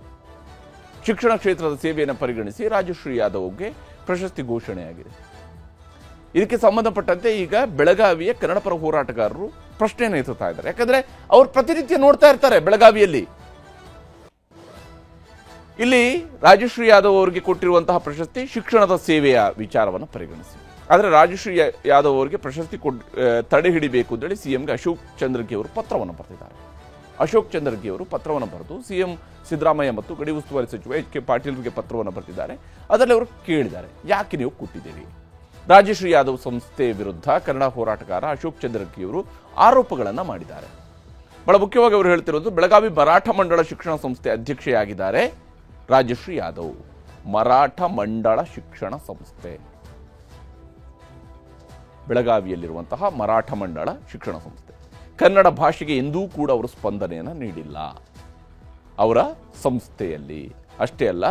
Speaker 1: ಶಿಕ್ಷಣ ಕ್ಷೇತ್ರದ ಸೇವೆಯನ್ನು ಪರಿಗಣಿಸಿ ರಾಜಶ್ರೀ ಯಾದವ್ಗೆ ಪ್ರಶಸ್ತಿ ಘೋಷಣೆಯಾಗಿದೆ. ಇದಕ್ಕೆ ಸಂಬಂಧಪಟ್ಟಂತೆ ಈಗ ಬೆಳಗಾವಿಯ ಕನ್ನಡ ಪರ ಹೋರಾಟಗಾರರು ಪ್ರಶ್ನೆಯನ್ನು ಎತ್ತುತ್ತಾ ಇದ್ದಾರೆ. ಯಾಕಂದ್ರೆ ಅವರು ಪ್ರತಿನಿತ್ಯ ನೋಡ್ತಾ ಇರ್ತಾರೆ ಬೆಳಗಾವಿಯಲ್ಲಿ. ಇಲ್ಲಿ ರಾಜಶ್ರೀ ಯಾದವ್ ಅವರಿಗೆ ಕೊಟ್ಟಿರುವಂತಹ ಪ್ರಶಸ್ತಿ ಶಿಕ್ಷಣದ ಸೇವೆಯ ವಿಚಾರವನ್ನು ಪರಿಗಣಿಸಿ. ಆದರೆ ರಾಜಶ್ರೀ ಯಾದವ್ ಅವರಿಗೆ ಪ್ರಶಸ್ತಿ ತಡೆ ಹಿಡಿಬೇಕು ಅಂತೇಳಿ CMಗೆ ಅಶೋಕ್ ಚಂದ್ರಗಿ ಅವರು ಪತ್ರವನ್ನು ಬರೆದಿದ್ದಾರೆ. ಅಶೋಕ್ ಚಂದ್ರಗಿ ಅವರು ಪತ್ರವನ್ನು ಬರೆದು CM ಸಿದ್ದರಾಮಯ್ಯ ಮತ್ತು ಗಡಿ ಉಸ್ತುವಾರಿ ಸಚಿವ HK ಪಾಟೀಲ್ರಿಗೆ ಪತ್ರವನ್ನು ಬರೆದಿದ್ದಾರೆ. ಅದರಲ್ಲಿ ಅವರು ಕೇಳಿದ್ದಾರೆ, ಯಾಕೆ ನೀವು ಕೊಟ್ಟಿದ್ದೀರಿ? ರಾಜಶ್ರೀ ಯಾದವ್ ಸಂಸ್ಥೆ ವಿರುದ್ಧ ಕನ್ನಡ ಹೋರಾಟಗಾರ ಅಶೋಕ್ ಚಂದ್ರಗಿ ಅವರು ಆರೋಪಗಳನ್ನು ಮಾಡಿದ್ದಾರೆ. ಬಹಳ ಮುಖ್ಯವಾಗಿ ಅವರು ಹೇಳ್ತಿರೋದು, ಬೆಳಗಾವಿ ಮರಾಠ ಮಂಡಳ ಶಿಕ್ಷಣ ಸಂಸ್ಥೆ ಅಧ್ಯಕ್ಷೆಯಾಗಿದ್ದಾರೆ ರಾಜಶ್ರೀ ಯಾದವ್. ಮರಾಠ ಮಂಡಳ ಶಿಕ್ಷಣ ಸಂಸ್ಥೆ, ಬೆಳಗಾವಿಯಲ್ಲಿರುವಂತಹ ಮರಾಠ ಮಂಡಳ ಶಿಕ್ಷಣ ಸಂಸ್ಥೆ. ಕನ್ನಡ ಭಾಷೆಗೆ ಎಂದೂ ಕೂಡ ಅವರು ಸ್ಪಂದನೆಯನ್ನು ನೀಡಿಲ್ಲ ಅವರ ಸಂಸ್ಥೆಯಲ್ಲಿ. ಅಷ್ಟೇ ಅಲ್ಲ,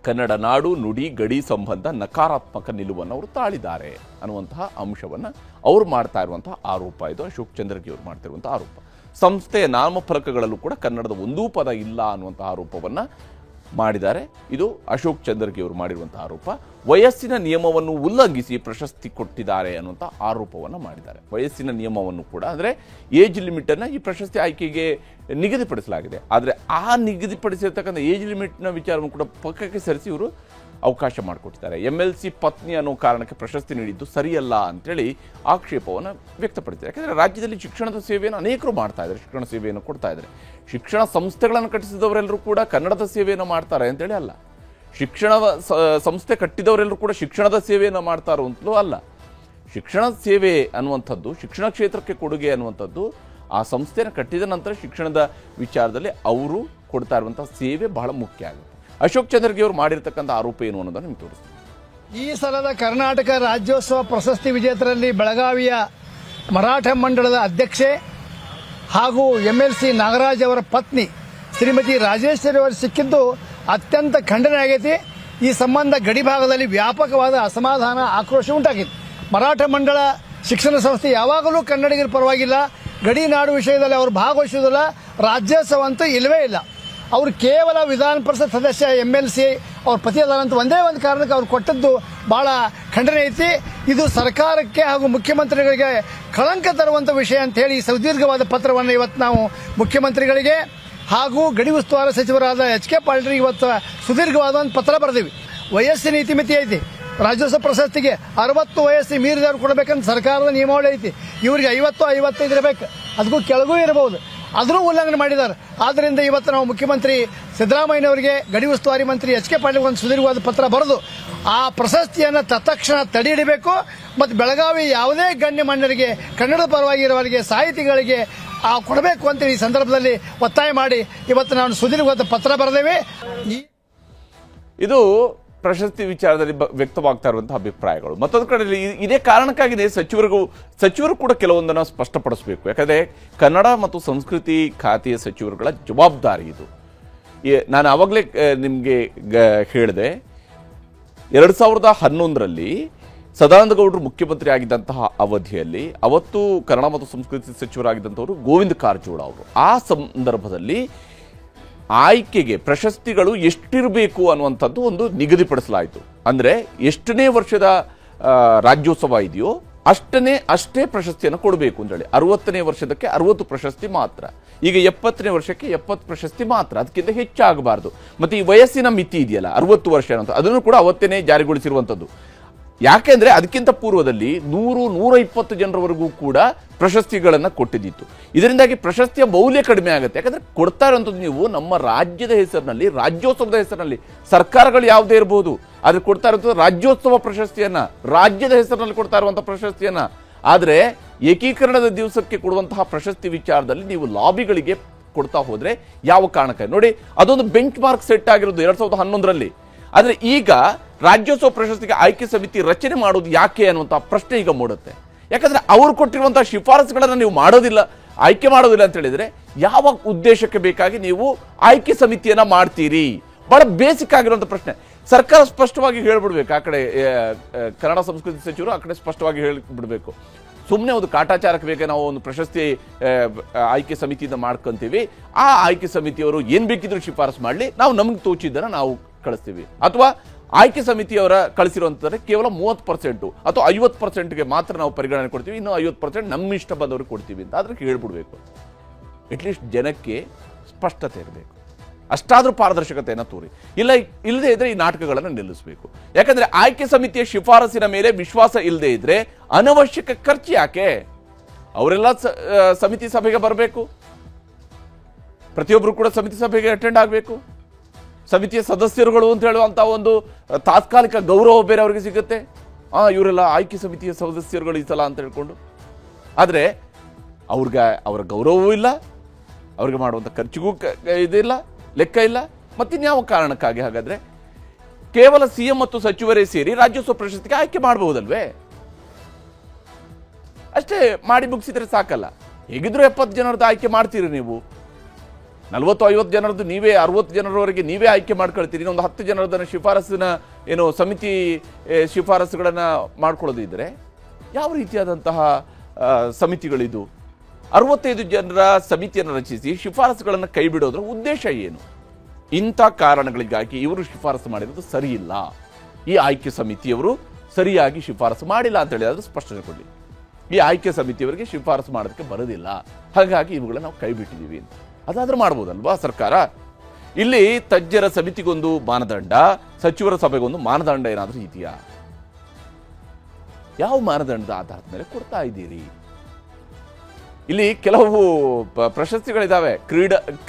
Speaker 1: ಕನ್ನಡ ನಾಡು ನುಡಿ ಗಡಿ ಸಂಬಂಧ ನಕಾರಾತ್ಮಕ ನಿಲುವನ್ನು ಅವರು ತಾಳಿದ್ದಾರೆ ಅನ್ನುವಂತಹ ಅಂಶವನ್ನು ಅವರು ಮಾಡ್ತಾ ಇರುವಂತಹ ಆರೋಪ. ಇದು ಅಶೋಕ್ ಚಂದ್ರಗಿ ಅವರು ಮಾಡ್ತಿರುವಂತಹ ಆರೋಪ. ಸಂಸ್ಥೆಯ ನಾಮಫಲಕಗಳಲ್ಲೂ ಕೂಡ ಕನ್ನಡದ ಒಂದೂ ಪದ ಇಲ್ಲ ಅನ್ನುವಂತಹ ಆರೋಪವನ್ನು ಮಾಡಿದ್ದಾರೆ. ಇದು ಅಶೋಕ್ ಚಂದ್ರಗಿ ಅವರು ಮಾಡಿರುವಂತಹ ಆರೋಪ. ವಯಸ್ಸಿನ ನಿಯಮವನ್ನು ಉಲ್ಲಂಘಿಸಿ ಪ್ರಶಸ್ತಿ ಕೊಟ್ಟಿದ್ದಾರೆ ಅನ್ನುವಂಥ ಆರೋಪವನ್ನು ಮಾಡಿದ್ದಾರೆ. ವಯಸ್ಸಿನ ನಿಯಮವನ್ನು ಕೂಡ, ಅಂದರೆ ಏಜ್ ಲಿಮಿಟನ್ನು ಈ ಪ್ರಶಸ್ತಿ ಆಯ್ಕೆಗೆ ನಿಗದಿಪಡಿಸಲಾಗಿದೆ. ಆದರೆ ಆ ನಿಗದಿಪಡಿಸಿರ್ತಕ್ಕಂಥ ಏಜ್ ಲಿಮಿಟ್ನ ವಿಚಾರವನ್ನು ಕೂಡ ಪಕ್ಕಕ್ಕೆ ಸರಿಸಿ ಇವರು ಅವಕಾಶ ಮಾಡಿಕೊಟ್ಟಿದ್ದಾರೆ. MLC ಪತ್ನಿ ಅನ್ನೋ ಕಾರಣಕ್ಕೆ ಪ್ರಶಸ್ತಿ ನೀಡಿದ್ದು ಸರಿಯಲ್ಲ ಅಂತೇಳಿ ಆಕ್ಷೇಪವನ್ನು ವ್ಯಕ್ತಪಡಿಸಿದ್ದಾರೆ. ಯಾಕಂದರೆ ರಾಜ್ಯದಲ್ಲಿ ಶಿಕ್ಷಣದ ಸೇವೆಯನ್ನು ಅನೇಕರು ಮಾಡ್ತಾ ಇದ್ದಾರೆ, ಶಿಕ್ಷಣ ಸೇವೆಯನ್ನು ಕೊಡ್ತಾ ಇದ್ದಾರೆ. ಶಿಕ್ಷಣ ಸಂಸ್ಥೆಗಳನ್ನು ಕಟ್ಟಿಸಿದವರೆಲ್ಲರೂ ಕೂಡ ಕನ್ನಡದ ಸೇವೆಯನ್ನು ಮಾಡ್ತಾರೆ ಅಂತೇಳಿ ಅಲ್ಲ, ಶಿಕ್ಷಣ ಸಂಸ್ಥೆ ಕಟ್ಟಿದವರೆಲ್ಲರೂ ಕೂಡ ಶಿಕ್ಷಣದ ಸೇವೆಯನ್ನು ಮಾಡ್ತಾರೋ ಅಂತಲೂ ಅಲ್ಲ. ಶಿಕ್ಷಣ ಸೇವೆ ಅನ್ನುವಂಥದ್ದು, ಶಿಕ್ಷಣ ಕ್ಷೇತ್ರಕ್ಕೆ ಕೊಡುಗೆ ಅನ್ನುವಂಥದ್ದು ಆ ಸಂಸ್ಥೆಯನ್ನು ಕಟ್ಟಿದ ನಂತರ ಶಿಕ್ಷಣದ ವಿಚಾರದಲ್ಲಿ ಅವರು ಕೊಡ್ತಾ ಇರುವಂಥ ಸೇವೆ ಬಹಳ ಮುಖ್ಯ ಆಗುತ್ತೆ. ಅಶೋಕ್ ಚಂದ್ರಗಿ ಅವರು ಮಾಡಿರ್ತಕ್ಕಂಥ ಆರೋಪ ಏನು ಅನ್ನೋದನ್ನು ನಿಮ್ಗೆ ತೋರಿಸ್ತೀನಿ.
Speaker 2: ಈ ಸಲದ ಕರ್ನಾಟಕ ರಾಜ್ಯೋತ್ಸವ ಪ್ರಶಸ್ತಿ ವಿಜೇತರಲ್ಲಿ ಬೆಳಗಾವಿಯ ಮರಾಠ ಮಂಡಳದ ಅಧ್ಯಕ್ಷೆ ಹಾಗೂ MLC ನಾಗರಾಜ್ ಅವರ ಪತ್ನಿ ಶ್ರೀಮತಿ ರಾಜೇಶ್ವರಿ ಅವರು ಸಿಕ್ಕಿದ್ದು ಅತ್ಯಂತ ಖಂಡನೆ ಆಗೈತಿ. ಈ ಸಂಬಂಧ ಗಡಿ ಭಾಗದಲ್ಲಿ ವ್ಯಾಪಕವಾದ ಅಸಮಾಧಾನ, ಆಕ್ರೋಶ ಉಂಟಾಗಿದೆ. ಮರಾಠ ಮಂಡಳ ಶಿಕ್ಷಣ ಸಂಸ್ಥೆ ಯಾವಾಗಲೂ ಕನ್ನಡಿಗರ ಪರವಾಗಿಲ್ಲ, ಗಡಿ ನಾಡು ವಿಷಯದಲ್ಲಿ ಅವರು ಭಾಗವಹಿಸುವುದಿಲ್ಲ, ರಾಜ್ಯೋತ್ಸವ ಅಂತೂ ಇಲ್ಲವೇ ಇಲ್ಲ. ಅವರು ಕೇವಲ ವಿಧಾನ ಪರಿಷತ್ ಸದಸ್ಯ MLC ಅವ್ರ ಪತಿ ಅದಾರಂತ ಒಂದೇ ಒಂದು ಕಾರಣಕ್ಕೆ ಅವ್ರು ಕೊಟ್ಟದ್ದು ಬಹಳ ಖಂಡನೆ ಐತಿ. ಇದು ಸರ್ಕಾರಕ್ಕೆ ಹಾಗೂ ಮುಖ್ಯಮಂತ್ರಿಗಳಿಗೆ ಕಳಂಕ ತರುವಂಥ ವಿಷಯ ಅಂತ ಹೇಳಿ ಸುದೀರ್ಘವಾದ ಪತ್ರವನ್ನು ಇವತ್ತು ನಾವು ಮುಖ್ಯಮಂತ್ರಿಗಳಿಗೆ ಹಾಗೂ ಗಡಿ ಉಸ್ತುವಾರಿ ಸಚಿವರಾದ HK ಪಾಟೀಲ್ ಇವತ್ತು ಸುದೀರ್ಘವಾದ ಒಂದು ಪತ್ರ ಬರೆದಿವಿ. ವಯಸ್ಸಿನ ಇತಿಮಿತಿ ಐತಿ. ರಾಜ್ಯೋತ್ಸವ ಪ್ರಶಸ್ತಿಗೆ 60 ವಯಸ್ಸು ಮೀರಿದವ್ರು ಕೊಡಬೇಕಂತ ಸರ್ಕಾರದ ನಿಯಮಾವಳಿ ಐತಿ. ಇವರಿಗೆ 50-55 ಇರಬೇಕು, ಅದಕ್ಕೂ ಕೆಳಗೂ ಇರಬಹುದು. ಅದನ್ನು ಉಲ್ಲಂಘನೆ ಮಾಡಿದ್ದಾರೆ. ಆದ್ದರಿಂದ ಇವತ್ತು ನಾವು ಮುಖ್ಯಮಂತ್ರಿ ಸಿದ್ದರಾಮಯ್ಯನವರಿಗೆ, ಗಡಿ ಉಸ್ತುವಾರಿ ಮಂತ್ರಿ HK ಪಾಟೀಲ್ ಒಂದು ಸುದೀರ್ಘವಾದ ಪತ್ರ ಬರೆದು ಆ ಪ್ರಶಸ್ತಿಯನ್ನು ತತ್ಕ್ಷಣ ತಡೆ ಹಿಡಿಬೇಕು ಮತ್ತು ಬೆಳಗಾವಿ ಯಾವುದೇ ಗಣ್ಯಮಾನ್ಯರಿಗೆ, ಕನ್ನಡ ಪರವಾಗಿ ಇರುವವರಿಗೆ, ಸಾಹಿತಿಗಳಿಗೆ ಕೊಡಬೇಕು ಅಂತೇಳಿ ಈ ಸಂದರ್ಭದಲ್ಲಿ ಒತ್ತಾಯ ಮಾಡಿ ಇವತ್ತು ನಾನು ಸುದೀರ್ಘವಾದ ಪತ್ರ ಬರೆದೇವೆ.
Speaker 1: ಇದು ಪ್ರಶಸ್ತಿ ವಿಚಾರದಲ್ಲಿ ವ್ಯಕ್ತವಾಗ್ತಾ ಇರುವಂತಹ ಅಭಿಪ್ರಾಯಗಳು. ಮತ್ತೊಂದು ಕಡೆ ಇದೇ ಕಾರಣಕ್ಕಾಗಿದೆ ಸಚಿವರು ಕೂಡ ಕೆಲವೊಂದನ್ನು ಸ್ಪಷ್ಟಪಡಿಸಬೇಕು. ಯಾಕಂದರೆ ಕನ್ನಡ ಮತ್ತು ಸಂಸ್ಕೃತಿ ಖಾತೆಯ ಸಚಿವರುಗಳ ಜವಾಬ್ದಾರಿ ಇದು. ನಾನು ಆವಾಗಲೇ ನಿಮಗೆ ಹೇಳಿದೆ, 2011ರಲ್ಲಿ ಸದಾನಂದ ಗೌಡರು ಮುಖ್ಯಮಂತ್ರಿ ಆಗಿದ್ದಂತಹ ಅವಧಿಯಲ್ಲಿ ಅವತ್ತು ಕನ್ನಡ ಮತ್ತು ಸಂಸ್ಕೃತಿ ಸಚಿವರಾಗಿದ್ದಂಥವರು ಗೋವಿಂದ ಕಾರಜೋಳ ಅವರು. ಆ ಸಂದರ್ಭದಲ್ಲಿ ಆಯ್ಕೆಗೆ ಪ್ರಶಸ್ತಿಗಳು ಎಷ್ಟಿರಬೇಕು ಅನ್ನುವಂಥದ್ದು ಒಂದು ನಿಗದಿಪಡಿಸಲಾಯಿತು. ಅಂದರೆ ಎಷ್ಟನೇ ವರ್ಷದ ರಾಜ್ಯೋತ್ಸವ ಇದೆಯೋ ಅಷ್ಟೇ ಪ್ರಶಸ್ತಿಯನ್ನು ಕೊಡಬೇಕು ಅಂತೇಳಿ. 60ನೇ ವರ್ಷದಕ್ಕೆ 60 ಪ್ರಶಸ್ತಿ ಮಾತ್ರ, ಈಗ 70ನೇ ವರ್ಷಕ್ಕೆ 70 ಪ್ರಶಸ್ತಿ ಮಾತ್ರ, ಅದಕ್ಕಿಂತ ಹೆಚ್ಚಾಗಬಾರ್ದು. ಮತ್ತು ಈ ವಯಸ್ಸಿನ ಮಿತಿ ಇದೆಯಲ್ಲ 60 ವರ್ಷ ಅನ್ನೋದು, ಅದನ್ನು ಕೂಡ ಅವತ್ತೇ ಜಾರಿಗೊಳಿಸಿರುವಂಥದ್ದು. ಯಾಕೆಂದರೆ ಅದಕ್ಕಿಂತ ಪೂರ್ವದಲ್ಲಿ 100-120 ಜನರವರೆಗೂ ಕೂಡ ಪ್ರಶಸ್ತಿಗಳನ್ನು ಕೊಟ್ಟಿದ್ದಿತ್ತು. ಇದರಿಂದಾಗಿ ಪ್ರಶಸ್ತಿಯ ಮೌಲ್ಯ ಕಡಿಮೆ ಆಗುತ್ತೆ. ಯಾಕಂದರೆ ಕೊಡ್ತಾ ಇರೋಂಥದ್ದು ನೀವು ನಮ್ಮ ರಾಜ್ಯದ ಹೆಸರಿನಲ್ಲಿ, ರಾಜ್ಯೋತ್ಸವದ ಹೆಸರಿನಲ್ಲಿ, ಸರ್ಕಾರಗಳು ಯಾವುದೇ ಇರಬಹುದು, ಆದರೆ ಕೊಡ್ತಾ ಇರೋಂಥದ್ದು ರಾಜ್ಯೋತ್ಸವ ಪ್ರಶಸ್ತಿಯನ್ನು, ರಾಜ್ಯದ ಹೆಸರಿನಲ್ಲಿ ಕೊಡ್ತಾ ಇರುವಂಥ ಪ್ರಶಸ್ತಿಯನ್ನು. ಆದರೆ ಏಕೀಕರಣದ ದಿವಸಕ್ಕೆ ಕೊಡುವಂತಹ ಪ್ರಶಸ್ತಿ ವಿಚಾರದಲ್ಲಿ ನೀವು ಲಾಬಿಗಳಿಗೆ ಕೊಡ್ತಾ ಹೋದ್ರೆ ಯಾವ ಕಾರಣಕ್ಕೆ ನೋಡಿ, ಅದೊಂದು ಬೆಂಚ್ ಮಾರ್ಕ್ ಸೆಟ್ ಆಗಿರೋದು 2011ರಲ್ಲಿ. ಆದರೆ ಈಗ ರಾಜ್ಯೋತ್ಸವ ಪ್ರಶಸ್ತಿಗೆ ಆಯ್ಕೆ ಸಮಿತಿ ರಚನೆ ಮಾಡೋದು ಯಾಕೆ ಅನ್ನುವಂತಹ ಪ್ರಶ್ನೆ ಈಗ ಮೂಡುತ್ತೆ. ಯಾಕಂದ್ರೆ ಅವರು ಕೊಟ್ಟಿರುವಂತಹ ಶಿಫಾರಸುಗಳನ್ನು ನೀವು ಮಾಡೋದಿಲ್ಲ, ಆಯ್ಕೆ ಮಾಡೋದಿಲ್ಲ ಅಂತ ಹೇಳಿದ್ರೆ ಯಾವ ಉದ್ದೇಶಕ್ಕೆ ಬೇಕಾಗಿ ನೀವು ಆಯ್ಕೆ ಸಮಿತಿಯನ್ನ ಮಾಡ್ತೀರಿ? ಬಹಳ ಬೇಸಿಕ್ ಆಗಿರುವಂತ ಪ್ರಶ್ನೆ. ಸರ್ಕಾರ ಸ್ಪಷ್ಟವಾಗಿ ಹೇಳ್ಬಿಡ್ಬೇಕು, ಆ ಕಡೆ ಕನ್ನಡ ಸಂಸ್ಕೃತಿ ಸಚಿವರು ಆ ಕಡೆ ಸ್ಪಷ್ಟವಾಗಿ ಹೇಳಿಬಿಡ್ಬೇಕು. ಸುಮ್ಮನೆ ಒಂದು ಕಾಟಾಚಾರಕ್ಕೆ ಬೇಕಾಗಿ ನಾವು ಒಂದು ಪ್ರಶಸ್ತಿ ಆಯ್ಕೆ ಸಮಿತಿಯಿಂದ ಮಾಡ್ಕೊಂತೀವಿ, ಆ ಆಯ್ಕೆ ಸಮಿತಿಯವರು ಏನ್ ಬೇಕಿದ್ರು ಶಿಫಾರಸು ಮಾಡಲಿ, ನಾವು ನಮ್ಗೆ ತೋಚಿದ್ದನ್ನ ನಾವು ಕಳಿಸ್ತೀವಿ. ಅಥವಾ ಆಯ್ಕೆ ಸಮಿತಿಯವರ ಕಳಿಸಿರುವಂತಂದ್ರೆ ಕೇವಲ 30% ಅಥವಾ 50%ಗೆ ಮಾತ್ರ ನಾವು ಪರಿಗಣನೆ ಕೊಡ್ತೀವಿ, ಇನ್ನು 50% ನಮ್ಮ ಇಷ್ಟ ಬಂದವ್ರಿಗೆ ಕೊಡ್ತೀವಿ ಅಂತ ಆದ್ರೆ ಹೇಳ್ಬಿಡ್ಬೇಕು. ಅಟ್ಲೀಸ್ಟ್ ಜನಕ್ಕೆ ಸ್ಪಷ್ಟತೆ ಇರಬೇಕು, ಅಷ್ಟಾದ್ರೂ ಪಾರದರ್ಶಕತೆಯನ್ನು ತೋರಿ. ಇಲ್ಲದೆ ಇದ್ರೆ ಈ ನಾಟಕಗಳನ್ನು ನಿಲ್ಲಿಸಬೇಕು. ಯಾಕಂದ್ರೆ ಆಯ್ಕೆ ಸಮಿತಿಯ ಶಿಫಾರಸಿನ ಮೇಲೆ ವಿಶ್ವಾಸ ಇಲ್ಲದೆ ಇದ್ರೆ ಅನವಶ್ಯಕ ಖರ್ಚು ಯಾಕೆ? ಅವರೆಲ್ಲ ಸಮಿತಿ ಸಭೆಗೆ ಬರಬೇಕು, ಪ್ರತಿಯೊಬ್ಬರು ಕೂಡ ಸಮಿತಿ ಸಭೆಗೆ ಅಟೆಂಡ್ ಆಗಬೇಕು, ಸಮಿತಿಯ ಸದಸ್ಯರುಗಳು ಅಂತ ಹೇಳುವಂತ ಒಂದು ತಾತ್ಕಾಲಿಕ ಗೌರವ ಬೇರೆ ಅವರಿಗೆ ಸಿಗುತ್ತೆ. ಇವರೆಲ್ಲ ಆಯ್ಕೆ ಸಮಿತಿಯ ಸದಸ್ಯರುಗಳು ಈ ಸಲ ಅಂತ ಹೇಳ್ಕೊಂಡು. ಆದ್ರೆ ಅವರ ಗೌರವವೂ ಇಲ್ಲ, ಅವ್ರಿಗೆ ಮಾಡುವಂತ ಖರ್ಚಿಗೂ ಇದಿಲ್ಲ, ಲೆಕ್ಕ ಇಲ್ಲ. ಮತ್ತಿನ್ಯಾವ ಕಾರಣಕ್ಕಾಗಿ ಹಾಗಾದ್ರೆ ಕೇವಲ ಸಿಎಂ ಮತ್ತು ಸಚಿವರೇ ಸೇರಿ ರಾಜ್ಯೋತ್ಸವ ಪ್ರಶಸ್ತಿಗೆ ಆಯ್ಕೆ ಮಾಡಬಹುದಲ್ವೇ? ಅಷ್ಟೇ ಮಾಡಿ ಮುಗಿಸಿದ್ರೆ ಸಾಕಲ್ಲ. ಹೇಗಿದ್ರು 70 ಜನರದ್ದು ಆಯ್ಕೆ ಮಾಡ್ತೀರಿ ನೀವು, 40-50 ಜನರದ್ದು ನೀವೇ, 60 ಜನರವರೆಗೆ ನೀವೇ ಆಯ್ಕೆ ಮಾಡ್ಕೊಳ್ತೀರಿ. ಇನ್ನೊಂದು 10 ಜನರದನ್ನ ಶಿಫಾರಸಿನ ಏನು ಸಮಿತಿ ಶಿಫಾರಸುಗಳನ್ನ ಮಾಡ್ಕೊಳ್ಳೋದಿದ್ರೆ ಯಾವ ರೀತಿಯಾದಂತಹ ಸಮಿತಿಗಳಿದು? 65 ಜನರ ಸಮಿತಿಯನ್ನು ರಚಿಸಿ ಶಿಫಾರಸುಗಳನ್ನು ಕೈ ಬಿಡೋದ್ರ ಉದ್ದೇಶ ಏನು? ಇಂಥ ಕಾರಣಗಳಿಗಾಗಿ ಇವರು ಶಿಫಾರಸು ಮಾಡಿರೋದು ಸರಿ ಇಲ್ಲ, ಈ ಆಯ್ಕೆ ಸಮಿತಿಯವರು ಸರಿಯಾಗಿ ಶಿಫಾರಸು ಮಾಡಿಲ್ಲ ಅಂತ ಹೇಳಿದ್ರೆ ಸ್ಪಷ್ಟನೆ ಕೊಡಲಿ. ಈ ಆಯ್ಕೆ ಸಮಿತಿಯವರಿಗೆ ಶಿಫಾರಸು ಮಾಡೋದಕ್ಕೆ ಬರೋದಿಲ್ಲ, ಹಾಗಾಗಿ ಇವುಗಳನ್ನ ನಾವು ಕೈ ಬಿಟ್ಟಿದ್ದೀವಿ ಅಂತ ಅದಾದ್ರೂ ಮಾಡ್ಬೋದಲ್ವಾ ಸರ್ಕಾರ? ಇಲ್ಲಿ ತಜ್ಞರ ಸಮಿತಿಗೊಂದು ಮಾನದಂಡ, ಸಚಿವರ ಸಭೆಗೊಂದು ಮಾನದಂಡ ಏನಾದರೂ ಇದೆಯಾ? ಯಾವ ಮಾನದಂಡದ ಆಧಾರದ ಮೇಲೆ ಕೊಡ್ತಾ ಇದ್ದೀರಿ? ಇಲ್ಲಿ ಕೆಲವು ಪ್ರಶಸ್ತಿಗಳಿದ್ದಾವೆ.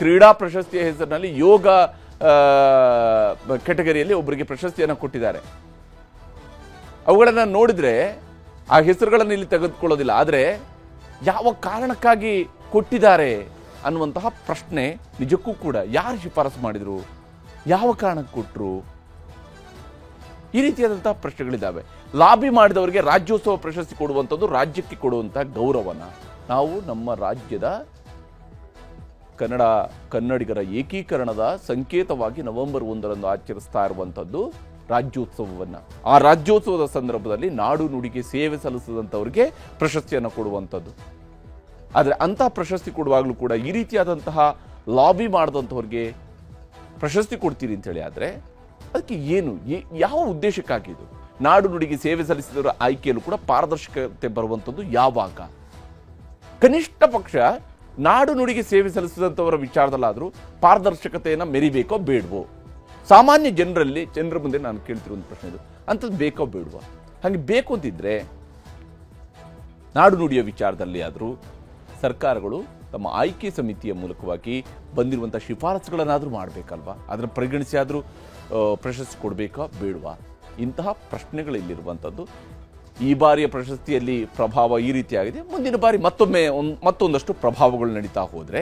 Speaker 1: ಕ್ರೀಡಾ ಪ್ರಶಸ್ತಿಯ ಹೆಸರಿನಲ್ಲಿ ಯೋಗ ಕೆಟಗರಿಯಲ್ಲಿ ಒಬ್ಬರಿಗೆ ಪ್ರಶಸ್ತಿಯನ್ನು ಕೊಟ್ಟಿದ್ದಾರೆ. ಅವುಗಳನ್ನ ನೋಡಿದ್ರೆ ಆ ಹೆಸರುಗಳನ್ನು ಇಲ್ಲಿ ತೆಗೆದುಕೊಳ್ಳೋದಿಲ್ಲ, ಆದರೆ ಯಾವ ಕಾರಣಕ್ಕಾಗಿ ಕೊಟ್ಟಿದ್ದಾರೆ ಅನ್ನುವಂತಹ ಪ್ರಶ್ನೆ ನಿಜಕ್ಕೂ ಕೂಡ ಯಾರು ಶಿಫಾರಸು ಮಾಡಿದ್ರು, ಯಾವ ಕಾರಣಕ್ಕೆ ಕೊಟ್ಟರು, ಈ ರೀತಿಯಾದಂತಹ ಪ್ರಶ್ನೆಗಳಿದ್ದಾವೆ. ಲಾಬಿ ಮಾಡಿದವರಿಗೆ ರಾಜ್ಯೋತ್ಸವ ಪ್ರಶಸ್ತಿ ಕೊಡುವಂಥದ್ದು ರಾಜ್ಯಕ್ಕೆ ಕೊಡುವಂತಹ ಗೌರವನ ನಾವು ನಮ್ಮ ರಾಜ್ಯದ ಕನ್ನಡಿಗರ ಏಕೀಕರಣದ ಸಂಕೇತವಾಗಿ ನವೆಂಬರ್ 1ರಂದು ಆಚರಿಸ್ತಾ ಇರುವಂಥದ್ದು ರಾಜ್ಯೋತ್ಸವವನ್ನು. ಆ ರಾಜ್ಯೋತ್ಸವದ ಸಂದರ್ಭದಲ್ಲಿ ನಾಡು ನುಡಿಗೆ ಸೇವೆ ಸಲ್ಲಿಸಿದಂಥವ್ರಿಗೆ ಪ್ರಶಸ್ತಿಯನ್ನು ಕೊಡುವಂಥದ್ದು. ಆದರೆ ಅಂತಹ ಪ್ರಶಸ್ತಿ ಕೊಡುವಾಗಲೂ ಕೂಡ ಈ ರೀತಿಯಾದಂತಹ ಲಾಬಿ ಮಾಡಿದಂಥವ್ರಿಗೆ ಪ್ರಶಸ್ತಿ ಕೊಡ್ತೀರಿ ಅಂತೇಳಿ ಆದರೆ ಅದಕ್ಕೆ ಏನು, ಯಾವ ಉದ್ದೇಶಕ್ಕಾಗಿದ್ದು? ನಾಡು ನುಡಿಗೆ ಸೇವೆ ಸಲ್ಲಿಸಿದವರ ಆಯ್ಕೆಯಲ್ಲೂ ಕೂಡ ಪಾರದರ್ಶಕತೆ ಬರುವಂಥದ್ದು ಯಾವಾಗ? ಕನಿಷ್ಠ ಪಕ್ಷ ನಾಡು ನುಡಿಗೆ ಸೇವೆ ಸಲ್ಲಿಸಿದಂಥವರ ವಿಚಾರದಲ್ಲಾದರೂ ಪಾರದರ್ಶಕತೆಯನ್ನು ಮೆರಿಬೇಕೋ ಬೇಡವೋ? ಸಾಮಾನ್ಯ ಜನರ ಮುಂದೆ ನಾನು ಕೇಳ್ತಿರೋ ಪ್ರಶ್ನೆ ಇದು, ಅಂಥದ್ದು ಬೇಕೋ ಬೇಡವೋ? ಹಾಗೆ ಬೇಕು ಅಂತಿದ್ರೆ ನಾಡು ನುಡಿಯ ವಿಚಾರದಲ್ಲಿ ಆದರೂ ಸರ್ಕಾರಗಳು ತಮ್ಮ ಆಯ್ಕೆ ಸಮಿತಿಯ ಮೂಲಕವಾಗಿ ಬಂದಿರುವಂಥ ಶಿಫಾರಸುಗಳನ್ನಾದರೂ ಮಾಡಬೇಕಲ್ವಾ? ಅದನ್ನು ಪರಿಗಣಿಸಿ ಆದರೂ ಪ್ರಶಸ್ತಿ ಕೊಡಬೇಕಾ ಬೇಡವಾ? ಇಂತಹ ಪ್ರಶ್ನೆಗಳಿಲ್ಲಿರುವಂಥದ್ದು. ಈ ಬಾರಿಯ ಪ್ರಶಸ್ತಿಯಲ್ಲಿ ಪ್ರಭಾವ ಈ ರೀತಿಯಾಗಿದೆ, ಮುಂದಿನ ಬಾರಿ ಮತ್ತೊಂದಷ್ಟು ಪ್ರಭಾವಗಳು ನಡೀತಾ ಹೋದರೆ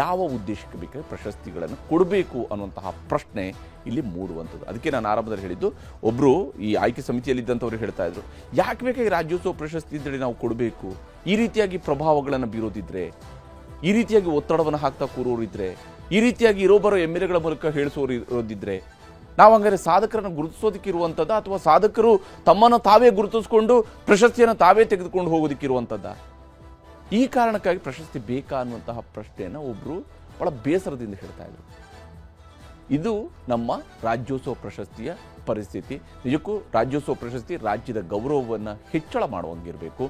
Speaker 1: ಯಾವ ಉದ್ದೇಶಕ್ಕೆ ಬೇಕಾದ್ರೆ ಪ್ರಶಸ್ತಿಗಳನ್ನು ಕೊಡಬೇಕು ಅನ್ನುವಂತಹ ಪ್ರಶ್ನೆ ಇಲ್ಲಿ ಮೂಡುವಂಥದ್ದು. ಅದಕ್ಕೆ ನಾನು ಆರಂಭದಲ್ಲಿ ಹೇಳಿದ್ದು, ಒಬ್ಬರು ಈ ಆಯ್ಕೆ ಸಮಿತಿಯಲ್ಲಿದ್ದಂಥವ್ರು ಹೇಳ್ತಾ ಇದ್ರು, ಯಾಕೆ ಬೇಕಾಗಿ ರಾಜ್ಯೋತ್ಸವ ಪ್ರಶಸ್ತಿ ಅಂತೇಳಿ ನಾವು ಕೊಡಬೇಕು? ಈ ರೀತಿಯಾಗಿ ಪ್ರಭಾವಗಳನ್ನು ಬೀರೋದಿದ್ರೆ, ಈ ರೀತಿಯಾಗಿ ಒತ್ತಡವನ್ನು ಹಾಕ್ತಾ ಕೂರೋರಿದ್ರೆ, ಈ ರೀತಿಯಾಗಿ ಇರೋಬರೋ MLAಗಳ ಮೂಲಕ ಹೇಳಿಸೋರು ಇರೋದಿದ್ರೆ ನಾವು ಹಂಗಾರೆ ಸಾಧಕರನ್ನು ಗುರುತಿಸೋದಕ್ಕಿರುವಂಥದ್ದು, ಅಥವಾ ಸಾಧಕರು ತಮ್ಮನ್ನು ತಾವೇ ಗುರುತಿಸ್ಕೊಂಡು ಪ್ರಶಸ್ತಿಯನ್ನು ತಾವೇ ತೆಗೆದುಕೊಂಡು ಹೋಗೋದಕ್ಕಿರುವಂಥದ್ದ? ಈ ಕಾರಣಕ್ಕಾಗಿ ಪ್ರಶಸ್ತಿ ಬೇಕಾ ಅನ್ನುವಂತಹ ಪ್ರಶ್ನೆಯನ್ನು ಒಬ್ಬರು ಬಹಳ ಬೇಸರದಿಂದ ಹೇಳ್ತಾ ಇದ್ರು. ಇದು ನಮ್ಮ ರಾಜ್ಯೋತ್ಸವ ಪ್ರಶಸ್ತಿಯ ಪರಿಸ್ಥಿತಿ. ನಿಜಕ್ಕೂ ರಾಜ್ಯೋತ್ಸವ ಪ್ರಶಸ್ತಿ ರಾಜ್ಯದ ಗೌರವವನ್ನು ಹೆಚ್ಚಳ ಮಾಡುವಂಗಿರಬೇಕು.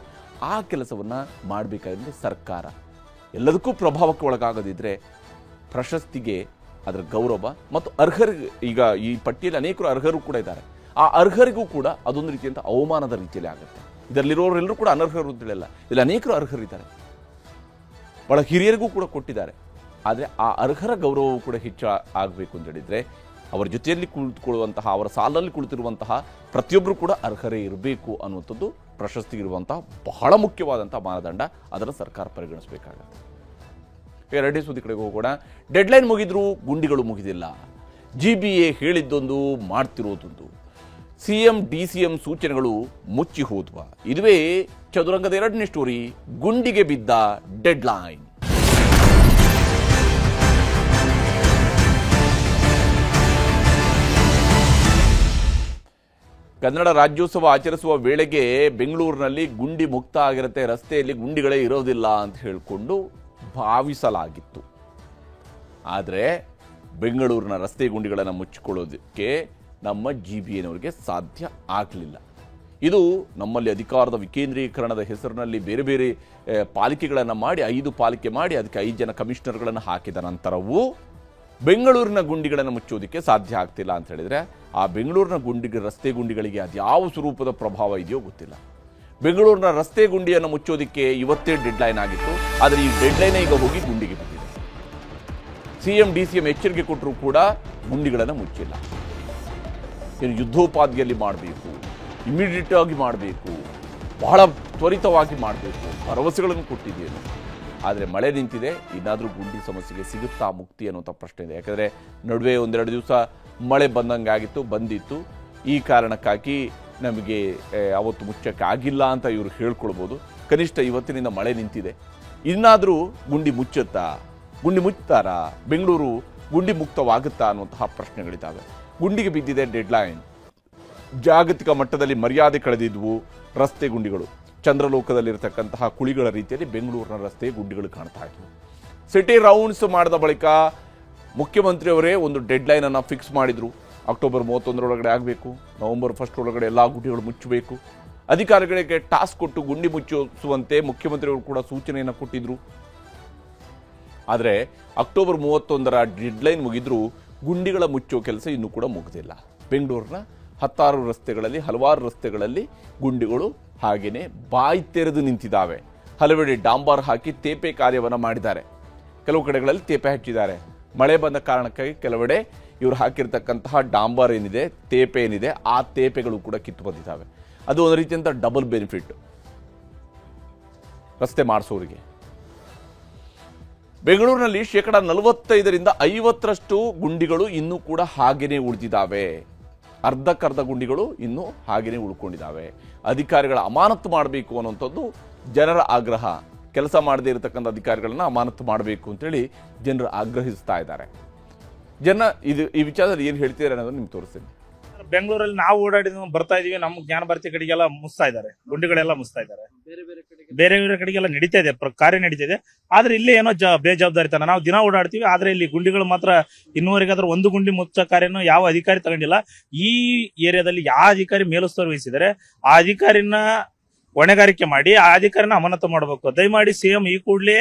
Speaker 1: ಆ ಕೆಲಸವನ್ನು ಮಾಡಬೇಕಾದ್ರೆ ಸರ್ಕಾರ ಎಲ್ಲದಕ್ಕೂ ಪ್ರಭಾವಕ್ಕೆ ಒಳಗಾಗದಿದ್ದರೆ ಪ್ರಶಸ್ತಿಗೆ ಅದರ ಗೌರವ ಮತ್ತು ಅರ್ಹರಿಗೆ, ಈಗ ಈ ಪಟ್ಟಿಯಲ್ಲಿ ಅನೇಕರು ಅರ್ಹರು ಕೂಡ ಇದ್ದಾರೆ, ಆ ಅರ್ಹರಿಗೂ ಕೂಡ ಅದೊಂದು ರೀತಿಯಂತ ಅವಮಾನದ ರೀತಿಯಲ್ಲಿ ಆಗುತ್ತೆ. ಇದರಲ್ಲಿರೋರೆಲ್ಲರೂ ಕೂಡ ಅನರ್ಹರು ಅಂತೇಳಿಲ್ಲ, ಇಲ್ಲಿ ಅನೇಕರು ಅರ್ಹರಿದ್ದಾರೆ, ಬಹಳ ಹಿರಿಯರಿಗೂ ಕೂಡ ಕೊಟ್ಟಿದ್ದಾರೆ. ಆದರೆ ಆ ಅರ್ಹರ ಗೌರವವು ಕೂಡ ಹೆಚ್ಚು ಆಗಬೇಕು ಅಂತ ಹೇಳಿದ್ರೆ ಅವರ ಜೊತೆಯಲ್ಲಿ ಕುಳಿತುಕೊಳ್ಳುವಂತಹ, ಅವರ ಸಾಲಲ್ಲಿ ಕುಳಿತಿರುವಂತಹ ಪ್ರತಿಯೊಬ್ಬರು ಕೂಡ ಅರ್ಹರೇ ಇರಬೇಕು ಅನ್ನುವಂಥದ್ದು ಪ್ರಶಸ್ತಿಗಿರುವಂತಹ ಬಹಳ ಮುಖ್ಯವಾದಂಥ ಮಾನದಂಡ. ಅದನ್ನು ಸರ್ಕಾರ ಪರಿಗಣಿಸಬೇಕಾಗತ್ತೆ. ಎರಡನೇ ಸುದ್ದಿ ಕಡೆಗೆ ಹೋಗೋಣ. ಡೆಡ್ಲೈನ್ ಮುಗಿದ್ರೂ ಗುಂಡಿಗಳು ಮುಗಿದಿಲ್ಲ. GBA ಹೇಳಿದ್ದೊಂದು ಮಾಡ್ತಿರೋದೊಂದು. CM DCM ಸೂಚನೆಗಳು ಮುಚ್ಚಿ ಹೋದ್ವ. ಇದುವೇ ಚದುರಂಗದ ಎರಡನೇ ಸ್ಟೋರಿ, ಗುಂಡಿಗೆ ಬಿದ್ದ ಡೆಡ್ಲೈನ್. ಕನ್ನಡ ರಾಜ್ಯೋತ್ಸವ ಆಚರಿಸುವ ವೇಳೆಗೆ ಬೆಂಗಳೂರಿನಲ್ಲಿ ಗುಂಡಿ ಮುಕ್ತ ಆಗಿರುತ್ತೆ, ರಸ್ತೆಯಲ್ಲಿ ಗುಂಡಿಗಳೇ ಇರೋದಿಲ್ಲ ಅಂತ ಹೇಳಿಕೊಂಡು ಭಾವಿಸಲಾಗಿತ್ತು. ಆದರೆ ಬೆಂಗಳೂರಿನ ರಸ್ತೆ ಗುಂಡಿಗಳನ್ನು ಮುಚ್ಚಿಕೊಳ್ಳೋದಕ್ಕೆ ನಮ್ಮ GBAನವರಿಗೆ ಸಾಧ್ಯ ಆಗಲಿಲ್ಲ. ಇದು ನಮ್ಮಲ್ಲಿ ಅಧಿಕಾರದ ವಿಕೇಂದ್ರೀಕರಣದ ಹೆಸರಿನಲ್ಲಿ ಬೇರೆ ಬೇರೆ ಪಾಲಿಕೆಗಳನ್ನು ಮಾಡಿ 5 ಪಾಲಿಕೆ ಮಾಡಿ ಅದಕ್ಕೆ 5 ಜನ ಕಮಿಷನರ್ಗಳನ್ನು ಹಾಕಿದ ನಂತರವೂ ಬೆಂಗಳೂರಿನ ಗುಂಡಿಗಳನ್ನು ಮುಚ್ಚೋದಕ್ಕೆ ಸಾಧ್ಯ ಆಗ್ತಿಲ್ಲ ಅಂತ ಹೇಳಿದರೆ, ಆ ಬೆಂಗಳೂರಿನ ರಸ್ತೆ ಗುಂಡಿಗಳಿಗೆ ಅದ್ಯಾವ ಸ್ವರೂಪದ ಪ್ರಭಾವ ಇದೆಯೋ ಗೊತ್ತಿಲ್ಲ. ಬೆಂಗಳೂರಿನ ರಸ್ತೆ ಗುಂಡಿಯನ್ನು ಮುಚ್ಚೋದಕ್ಕೆ ಇವತ್ತೇ ಡೆಡ್ಲೈನ್ ಆಗಿತ್ತು. ಆದರೆ ಈ ಡೆಡ್ಲೈನೇ ಈಗ ಹೋಗಿ ಗುಂಡಿಗೆ ಬಿದ್ದಿದೆ. CM DCM ಎಚ್ಚರಿಕೆ ಕೊಟ್ಟರೂ ಕೂಡ ಗುಂಡಿಗಳನ್ನು ಮುಚ್ಚಿಲ್ಲ. ಏನು ಯುದ್ಧೋಪಾದಿಯಲ್ಲಿ ಮಾಡಬೇಕು, ಇಮಿಡಿಯೇಟ್ ಆಗಿ ಮಾಡಬೇಕು, ಬಹಳ ತ್ವರಿತವಾಗಿ ಮಾಡಬೇಕು, ಭರವಸೆಗಳನ್ನು ಕೊಟ್ಟಿದೆಯೇನು. ಆದರೆ ಮಳೆ ನಿಂತಿದೆ, ಇನ್ನಾದರೂ ಗುಂಡಿ ಸಮಸ್ಯೆಗೆ ಸಿಗುತ್ತಾ ಮುಕ್ತಿ ಅನ್ನುವಂಥ ಪ್ರಶ್ನೆ ಇದೆ. ಯಾಕಂದರೆ ನಡುವೆ ಒಂದೆರಡು ದಿವಸ ಮಳೆ ಬಂದಿತ್ತು. ಈ ಕಾರಣಕ್ಕಾಗಿ ನಮಗೆ ಅವತ್ತು ಮುಚ್ಚಕ್ಕೆ ಆಗಿಲ್ಲ ಅಂತ ಇವರು ಹೇಳ್ಕೊಳ್ಬೋದು. ಕನಿಷ್ಠ ಇವತ್ತಿನಿಂದ ಮಳೆ ನಿಂತಿದೆ, ಇನ್ನಾದರೂ ಗುಂಡಿ ಮುಚ್ತಾರಾ, ಬೆಂಗಳೂರು ಗುಂಡಿ ಮುಕ್ತವಾಗುತ್ತಾ ಅನ್ನುವಂತಹ ಪ್ರಶ್ನೆಗಳಿದ್ದಾವೆ. ಗುಂಡಿಗೆ ಬಿದ್ದಿದೆ ಡೆಡ್ಲೈನ್. ಜಾಗತಿಕ ಮಟ್ಟದಲ್ಲಿ ಮರ್ಯಾದೆ ಕಳೆದಿದ್ವು ರಸ್ತೆ ಗುಂಡಿಗಳು. ಚಂದ್ರಲೋಕದಲ್ಲಿರತಕ್ಕಂತಹ ಕುಳಿಗಳ ರೀತಿಯಲ್ಲಿ ಬೆಂಗಳೂರಿನ ರಸ್ತೆ ಗುಂಡಿಗಳು ಕಾಣ್ತಾ ಇದ್ವು. ಸಿಟಿ ರೌಂಡ್ಸ್ ಮಾಡಿದ ಬಳಿಕ ಮುಖ್ಯಮಂತ್ರಿಯವರೇ ಒಂದು ಡೆಡ್ಲೈನ್ ಅನ್ನು ಫಿಕ್ಸ್ ಮಾಡಿದ್ರು. ಅಕ್ಟೋಬರ್ 31 ಆಗಬೇಕು, ನವೆಂಬರ್ 1 ಎಲ್ಲ ಗುಂಡಿಗಳು ಮುಚ್ಚಬೇಕು. ಅಧಿಕಾರಿಗಳಿಗೆ ಟಾಸ್ಕ್ ಕೊಟ್ಟು ಗುಂಡಿ ಮುಚ್ಚಿಸುವಂತೆ ಮುಖ್ಯಮಂತ್ರಿಯವರು ಕೂಡ ಸೂಚನೆಯನ್ನು ಕೊಟ್ಟಿದ್ರು. ಆದರೆ ಅಕ್ಟೋಬರ್ 31 ಡೆಡ್ಲೈನ್ ಮುಗಿದ್ರೂ ಗುಂಡಿಗಳ ಮುಚ್ಚೋ ಕೆಲಸ ಇನ್ನೂ ಕೂಡ ಮುಗಿದಿಲ್ಲ. ಬೆಂಗಳೂರಿನ ಹಲವಾರು ರಸ್ತೆಗಳಲ್ಲಿ ಗುಂಡಿಗಳು ಹಾಗೆಯೇ ಬಾಯಿ ತೆರೆದು ನಿಂತಿದ್ದಾವೆ. ಹಲವೆಡೆ ಡಾಂಬರ್ ಹಾಕಿ ತೇಪೆ ಕಾರ್ಯವನ್ನು ಮಾಡಿದ್ದಾರೆ. ಕೆಲವು ಕಡೆಗಳಲ್ಲಿ ತೇಪೆ ಹಚ್ಚಿದ್ದಾರೆ. ಮಳೆ ಬಂದ ಕಾರಣಕ್ಕಾಗಿ ಕೆಲವೆಡೆ ಇವರು ಹಾಕಿರ್ತಕ್ಕಂತಹ ಡಾಂಬರ್ ಏನಿದೆ, ತೇಪೆ ಏನಿದೆ, ಆ ತೇಪೆಗಳು ಕೂಡ ಕಿತ್ತು ಬಂದಿದ್ದಾವೆ. ಅದು ಒಂದು ರೀತಿಯಂತ ಡಬಲ್ ಬೆನಿಫಿಟ್ ರಸ್ತೆ ಮಾಡಿಸೋರಿಗೆ. ಬೆಂಗಳೂರಿನಲ್ಲಿ 45% 50% ಗುಂಡಿಗಳು ಇನ್ನೂ ಕೂಡ ಹಾಗೇನೆ ಉಳಿದಿದ್ದಾವೆ. ಅರ್ಧಕ್ಕರ್ಧ ಗುಂಡಿಗಳು ಇನ್ನೂ ಹಾಗೇನೆ ಉಳ್ಕೊಂಡಿದ್ದಾವೆ. ಅಧಿಕಾರಿಗಳ ಅಮಾನತು ಮಾಡಬೇಕು ಅನ್ನುವಂಥದ್ದು ಜನರ ಆಗ್ರಹ. ಕೆಲಸ ಮಾಡದೇ ಇರತಕ್ಕಂಥ ಅಧಿಕಾರಿಗಳನ್ನ ಅಮಾನತು ಮಾಡಬೇಕು ಅಂತೇಳಿ ಜನರು ಆಗ್ರಹಿಸ್ತಾ ಇದ್ದಾರೆ. ಈ ವಿಚಾರದಲ್ಲಿ ಏನು ಹೇಳ್ತಿದ್ದಾರೆ ಅನ್ನೋದನ್ನ ನಿಮ್ಗೆ ತೋರಿಸ್ತೀನಿ.
Speaker 3: ಬೆಂಗಳೂರಲ್ಲಿ ನಾವು ಓಡಾಡಿದ ಬರ್ತಾ ಇದೀವಿ, ನಮ್ಮ ಜ್ಞಾನ ಭಾರತಿ ಕಡೆಗೆಲ್ಲ ಮುಸ್ತಾ ಇದ್ದಾರೆ, ಗುಂಡಿಗಳೆಲ್ಲ ಮುಸ್ತಾ ಇದ್ದಾರೆ. ಬೇರೆ ಕಡೆಗೆಲ್ಲ ನಡೀತಾ ಇದೆ, ಕಾರ್ಯ ನಡೀತಾ ಇದೆ. ಆದ್ರೆ ಇಲ್ಲಿ ಏನೋ ಬೇಜವಾಬ್ದಾರಿತನ. ನಾವು ದಿನ ಓಡಾಡ್ತೀವಿ, ಆದ್ರೆ ಇಲ್ಲಿ ಗುಂಡಿಗಳು ಮಾತ್ರ ಇನ್ನೂವರೆಗಾದ್ರೂ ಒಂದು ಗುಂಡಿ ಮುಚ್ಚ ಕಾರ್ಯನೂ ಯಾವ ಅಧಿಕಾರಿ ತಗೊಂಡಿಲ್ಲ. ಈ ಏರಿಯಾದಲ್ಲಿ ಯಾವ ಅಧಿಕಾರಿ ಮೇಲುಸ್ತುವಾರಿ ವಹಿಸಿದರೆ ಆ ಅಧಿಕಾರಿನ ಹೊಣೆಗಾರಿಕೆ ಮಾಡಿ ಆ ಅಧಿಕಾರಿನ ಅಮಾನತು ಮಾಡಬೇಕು. ದಯಮಾಡಿ CM ಈ ಕೂಡಲೇ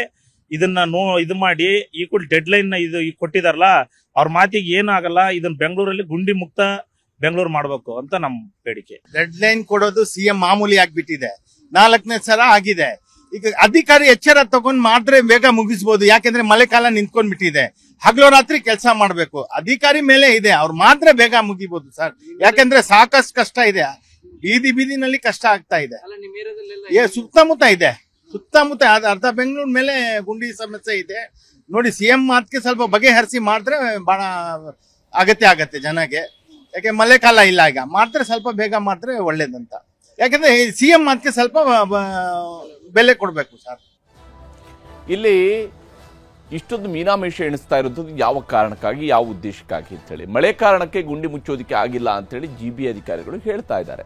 Speaker 3: ಇದನ್ನ ಇದು ಮಾಡಿ ಈ ಕೂಡಲೇ ಡೆಡ್ಲೈನ್ ಇದು ಕೊಟ್ಟಿದಾರಲ್ಲ, ಅವ್ರ ಮಾತಿಗೆ ಏನು ಆಗಲ್ಲ. ಇದನ್ನ ಬೆಂಗಳೂರಲ್ಲಿ ಗುಂಡಿ ಮುಕ್ತ ಬೆಂಗಳೂರು ಮಾಡಬೇಕು ಅಂತ ನಮ್ಮ ಬೇಡಿಕೆ.
Speaker 4: ಡೆಡ್ ಲೈನ್ ಕೊಡೋದು CM ಮಾಮೂಲಿ ಆಗ್ಬಿಟ್ಟಿದೆ. 4ನೇ ಸಲ ಆಗಿದೆ. ಈಗ ಅಧಿಕಾರಿ ಎಚ್ಚರ ತಗೊಂಡ್ ಮಾಡಿದ್ರೆ ಬೇಗ ಮುಗಿಸ್ಬೋದು. ಯಾಕೆಂದ್ರೆ ಮಳೆಕಾಲ ನಿಂತ್ಕೊಂಡ್ಬಿಟ್ಟಿದೆ. ಹಗಲು ರಾತ್ರಿ ಕೆಲಸ ಮಾಡ್ಬೇಕು. ಅಧಿಕಾರಿ ಮೇಲೆ ಇದೆ, ಅವ್ರು ಮಾತ್ರ ಬೇಗ ಮುಗಿಬಹುದು ಸರ್. ಯಾಕೆಂದ್ರೆ ಸಾಕಷ್ಟು ಕಷ್ಟ ಇದೆ, ಬೀದಿನಲ್ಲಿ ಕಷ್ಟ ಆಗ್ತಾ ಇದೆ. ಸುತ್ತಮುತ್ತ ಇದೆ, ಅರ್ಧ ಬೆಂಗಳೂರು ಮೇಲೆ ಗುಂಡಿ ಸಮಸ್ಯೆ ಇದೆ. ನೋಡಿ, CM ಮಾತಿಗೆ ಸ್ವಲ್ಪ ಬಗೆಹರಿಸಿ ಮಾಡಿದ್ರೆ ಬಹಳ ಅಗತ್ಯ ಆಗತ್ತೆ ಜನಗೆ. ಯಾಕೆ ಮಳೆಕಾಲ ಇಲ್ಲ, ಈಗ ಮಾತ್ರ ಸ್ವಲ್ಪ ಬೇಗ ಮಾಡಿದ್ರೆ ಒಳ್ಳೇದಂತ. ಯಾಕಂದ್ರೆ CM ಮಾತಿಗೆ ಸ್ವಲ್ಪ ಬೆಲೆ ಕೊಡ್ಬೇಕು ಸರ್.
Speaker 1: ಇಲ್ಲಿ ಇಷ್ಟೊಂದು ಮೀನಾಮೇಷ ಎಣಿಸ್ತಾ ಇರೋದು ಯಾವ ಕಾರಣಕ್ಕಾಗಿ, ಯಾವ ಉದ್ದೇಶಕ್ಕಾಗಿ ಅಂತೇಳಿ. ಮಳೆ ಕಾರಣಕ್ಕೆ ಗುಂಡಿ ಮುಚ್ಚೋದಕ್ಕೆ ಆಗಿಲ್ಲ ಅಂತೇಳಿ GBA ಅಧಿಕಾರಿಗಳು ಹೇಳ್ತಾ ಇದ್ದಾರೆ.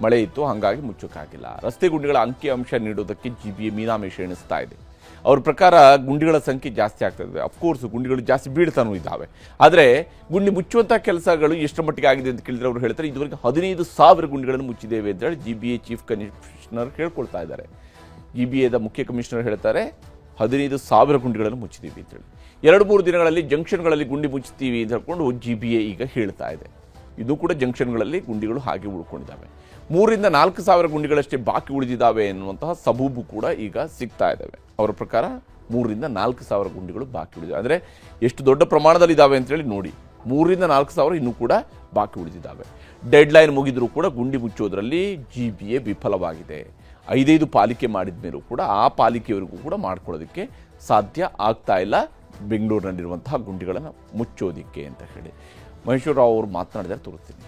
Speaker 1: ಮಳೆ ಇತ್ತು, ಹಾಗಾಗಿ ಮುಚ್ಚೋಕ್ಕಾಗಿಲ್ಲ. ರಸ್ತೆ ಗುಂಡಿಗಳ ಅಂಕಿ ಅಂಶ ನೀಡೋದಕ್ಕೆ GBA ಮೀನಾಮೇಷ ಎಣಿಸ್ತಾ ಇದೆ. ಅವ್ರ ಪ್ರಕಾರ ಗುಂಡಿಗಳ ಸಂಖ್ಯೆ ಜಾಸ್ತಿ ಆಗ್ತಾ ಇದೆ. ಅಫ್ಕೋರ್ಸ್ ಗುಂಡಿಗಳು ಜಾಸ್ತಿ ಬೀಳ್ತಾನೂ ಇದ್ದಾವೆ. ಆದರೆ ಗುಂಡಿ ಮುಚ್ಚುವಂಥ ಕೆಲಸಗಳು ಎಷ್ಟು ಮಟ್ಟಿಗೆ ಆಗಿದೆ ಅಂತ ಕೇಳಿದ್ರೆ ಅವರು ಹೇಳ್ತಾರೆ, ಇದುವರೆಗೆ 15,000 ಗುಂಡಿಗಳನ್ನು ಮುಚ್ಚಿದ್ದೇವೆ ಅಂತೇಳಿ GBA ಚೀಫ್ ಕಮಿಷನರ್ ಹೇಳ್ಕೊಳ್ತಾ ಇದ್ದಾರೆ. GBAದ ಮುಖ್ಯ ಕಮಿಷನರ್ ಹೇಳ್ತಾರೆ 15,000 ಗುಂಡಿಗಳನ್ನು ಮುಚ್ಚಿದ್ದೀವಿ ಅಂತೇಳಿ. 2-3 ದಿನಗಳಲ್ಲಿ ಜಂಕ್ಷನ್ಗಳಲ್ಲಿ ಗುಂಡಿ ಮುಚ್ಚುತ್ತೀವಿ ಅಂತ ಹೇಳ್ಕೊಂಡು GBA ಈಗ ಹೇಳ್ತಾ ಇದೆ. ಇದು ಕೂಡ ಜಂಕ್ಷನ್ಗಳಲ್ಲಿ ಗುಂಡಿಗಳು ಹಾಗೆ ಉಳ್ಕೊಂಡಿದ್ದಾವೆ. 3,000-4,000 ಗುಂಡಿಗಳಷ್ಟೇ ಬಾಕಿ ಉಳಿದಿದ್ದಾವೆ ಎನ್ನುವಂತಹ ಸಬೂಬು ಕೂಡ ಈಗ ಸಿಗ್ತಾ ಇದ್ದಾವೆ. ಅವರ ಪ್ರಕಾರ 3,000-4,000 ಗುಂಡಿಗಳು ಬಾಕಿ ಉಳಿದಿವೆ. ಅಂದರೆ ಎಷ್ಟು ದೊಡ್ಡ ಪ್ರಮಾಣದಲ್ಲಿ ಇದ್ದಾವೆ ಅಂತೇಳಿ ನೋಡಿ. 3,000-4,000 ಇನ್ನೂ ಕೂಡ ಬಾಕಿ ಉಳಿದಿದ್ದಾವೆ. ಡೆಡ್ಲೈನ್ ಮುಗಿದರೂ ಕೂಡ ಗುಂಡಿ ಮುಚ್ಚೋದ್ರಲ್ಲಿ GBA ವಿಫಲವಾಗಿದೆ. 5 ಪಾಲಿಕೆ ಮಾಡಿದ ಮೇಲೂ ಕೂಡ ಆ ಪಾಲಿಕೆಯವರಿಗೂ ಕೂಡ ಮಾಡ್ಕೊಳ್ಳೋದಕ್ಕೆ ಸಾಧ್ಯ ಆಗ್ತಾ ಇಲ್ಲ ಬೆಂಗಳೂರಿನಲ್ಲಿರುವಂತಹ ಗುಂಡಿಗಳನ್ನು ಮುಚ್ಚೋದಿಕ್ಕೆ ಅಂತ ಹೇಳಿ ಮಹೇಶ್ವರ ರಾವ್ ಅವರು ಮಾತನಾಡಿದರೆ ತೋರಿಸ್ತೀನಿ.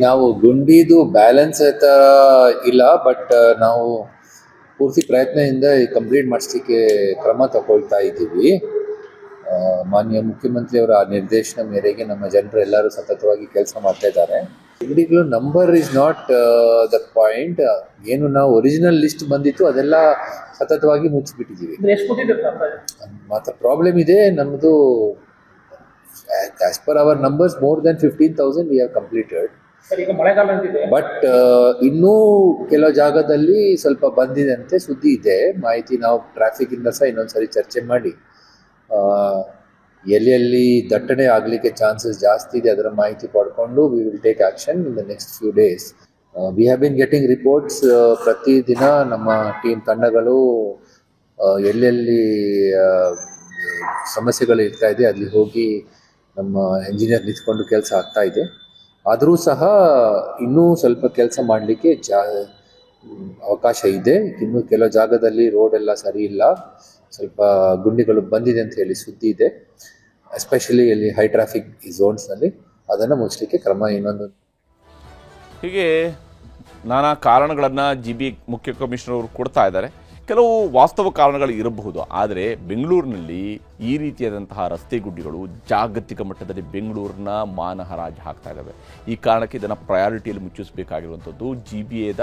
Speaker 5: ನಾವು ಗುಂಡಿದು ಬ್ಯಾಲೆನ್ಸ್ ಅಂತ ಇಲ್ಲ, ಬಟ್ ನಾವು ಪೂರ್ತಿ ಪ್ರಯತ್ನದಿಂದ ಕಂಪ್ಲೀಟ್ ಮಾಡಿಸ್ಲಿಕ್ಕೆ ಕ್ರಮ ತಗೊಳ್ತಾ ಇದ್ದೀವಿ. ಮಾನ್ಯ ಮುಖ್ಯಮಂತ್ರಿಯವರ ನಿರ್ದೇಶನ ಮೇರೆಗೆ ನಮ್ಮ ಜನರು ಎಲ್ಲರೂ ಸತತವಾಗಿ ಕೆಲಸ ಮಾಡ್ತಾ ಇದ್ದಾರೆ. ಗುಂಡಿಗಳು number is not the point. ಏನು ನಾವು ಒರಿಜಿನಲ್ ಲಿಸ್ಟ್ ಬಂದಿತ್ತು ಅದೆಲ್ಲ ಸತತವಾಗಿ ಮುಚ್ಚಿಬಿಟ್ಟಿದ್ದೀವಿ. ಮಾತ್ರ ಪ್ರಾಬ್ಲಮ್ ಇದೆ ನಮ್ಮದು. As per our numbers more than 15,000 we have completed. But ಇನ್ನೂ ಕೆಲವು ಜಾಗದಲ್ಲಿ ಸ್ವಲ್ಪ ಬಂದಿದೆ ಅಂತೆ ಸುದ್ದಿ ಇದೆ, ಮಾಹಿತಿ. ನಾವು ಟ್ರಾಫಿಕ್ ಇಂದ ಸಹ ಇನ್ನೊಂದ್ಸರಿ ಚರ್ಚೆ ಮಾಡಿ ಎಲ್ಲಿ ದಟ್ಟಣೆ ಆಗಲಿಕ್ಕೆ ಚಾನ್ಸಸ್ ಜಾಸ್ತಿ ಇದೆ ಅದರ ಮಾಹಿತಿ ಪಡ್ಕೊಂಡು we will take action in the next few days. We have been getting reports. ಪ್ರತಿದಿನ ನಮ್ಮ ಟೀಮ್ ತಂಡಗಳು ಎಲ್ಲೆಲ್ಲಿ ಸಮಸ್ಯೆಗಳು ಇರ್ತಾ ಇದೆ ಅಲ್ಲಿ ಹೋಗಿ ನಮ್ಮ ಇಂಜಿನಿಯರ್ ನಿಂತ್ಕೊಂಡು ಕೆಲಸ ಆಗ್ತಾ ಇದೆ. ಆದರೂ ಸಹ ಇನ್ನೂ ಸ್ವಲ್ಪ ಕೆಲಸ ಮಾಡಲಿಕ್ಕೆ ಅವಕಾಶ ಇದೆ. ಇನ್ನು ಕೆಲವು ಜಾಗದಲ್ಲಿ ರೋಡ್ ಎಲ್ಲ ಸರಿ ಇಲ್ಲ, ಸ್ವಲ್ಪ ಗುಂಡಿಗಳು ಬಂದಿದೆ ಅಂತ ಹೇಳಿ ಸುದ್ದಿ ಇದೆ. ಎಸ್ಪೆಷಲಿ ಇಲ್ಲಿ ಹೈ ಟ್ರಾಫಿಕ್ ಝೋನ್ಸ್ನಲ್ಲಿ ಅದನ್ನು ಮುಚ್ಚಲಿಕ್ಕೆ ಕ್ರಮ ಇನ್ನೊಂದು.
Speaker 1: ಹೀಗೆ ನಾನಾ ಕಾರಣಗಳನ್ನು GBA ಮುಖ್ಯ ಕಮಿಷನರ್ ಅವರು ಕೊಡ್ತಾ ಇದ್ದಾರೆ. ಕೆಲವು ವಾಸ್ತವ ಕಾರಣಗಳು ಇರಬಹುದು, ಆದರೆ ಬೆಂಗಳೂರಿನಲ್ಲಿ ಈ ರೀತಿಯಾದಂತಹ ರಸ್ತೆ ಗುಡ್ಡಿಗಳು ಜಾಗತಿಕ ಮಟ್ಟದಲ್ಲಿ ಬೆಂಗಳೂರಿನ ಮಾನಹರಾಜು ಹಾಕ್ತಾ ಇದ್ದಾವೆ. ಈ ಕಾರಣಕ್ಕೆ ಇದನ್ನು ಪ್ರಯಾರಿಟಿಯಲ್ಲಿ ಮುಚ್ಚಿಸಬೇಕಾಗಿರುವಂಥದ್ದು GBAದ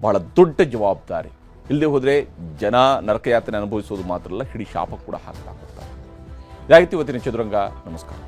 Speaker 1: ಬಹಳ ದೊಡ್ಡ ಜವಾಬ್ದಾರಿ. ಇಲ್ಲದೆ ಹೋದರೆ ಜನ ನರಕಯಾತನೆ ಅನುಭವಿಸೋದು ಮಾತ್ರ ಅಲ್ಲ, ಹಿಡಿ ಶಾಪ ಕೂಡ ಹಾಕ್ತಾ ಹೋಗ್ತಾರೆ. ಇದಾಗಿತ್ತು ಇವತ್ತಿನ ಚದುರಂಗ. ನಮಸ್ಕಾರ.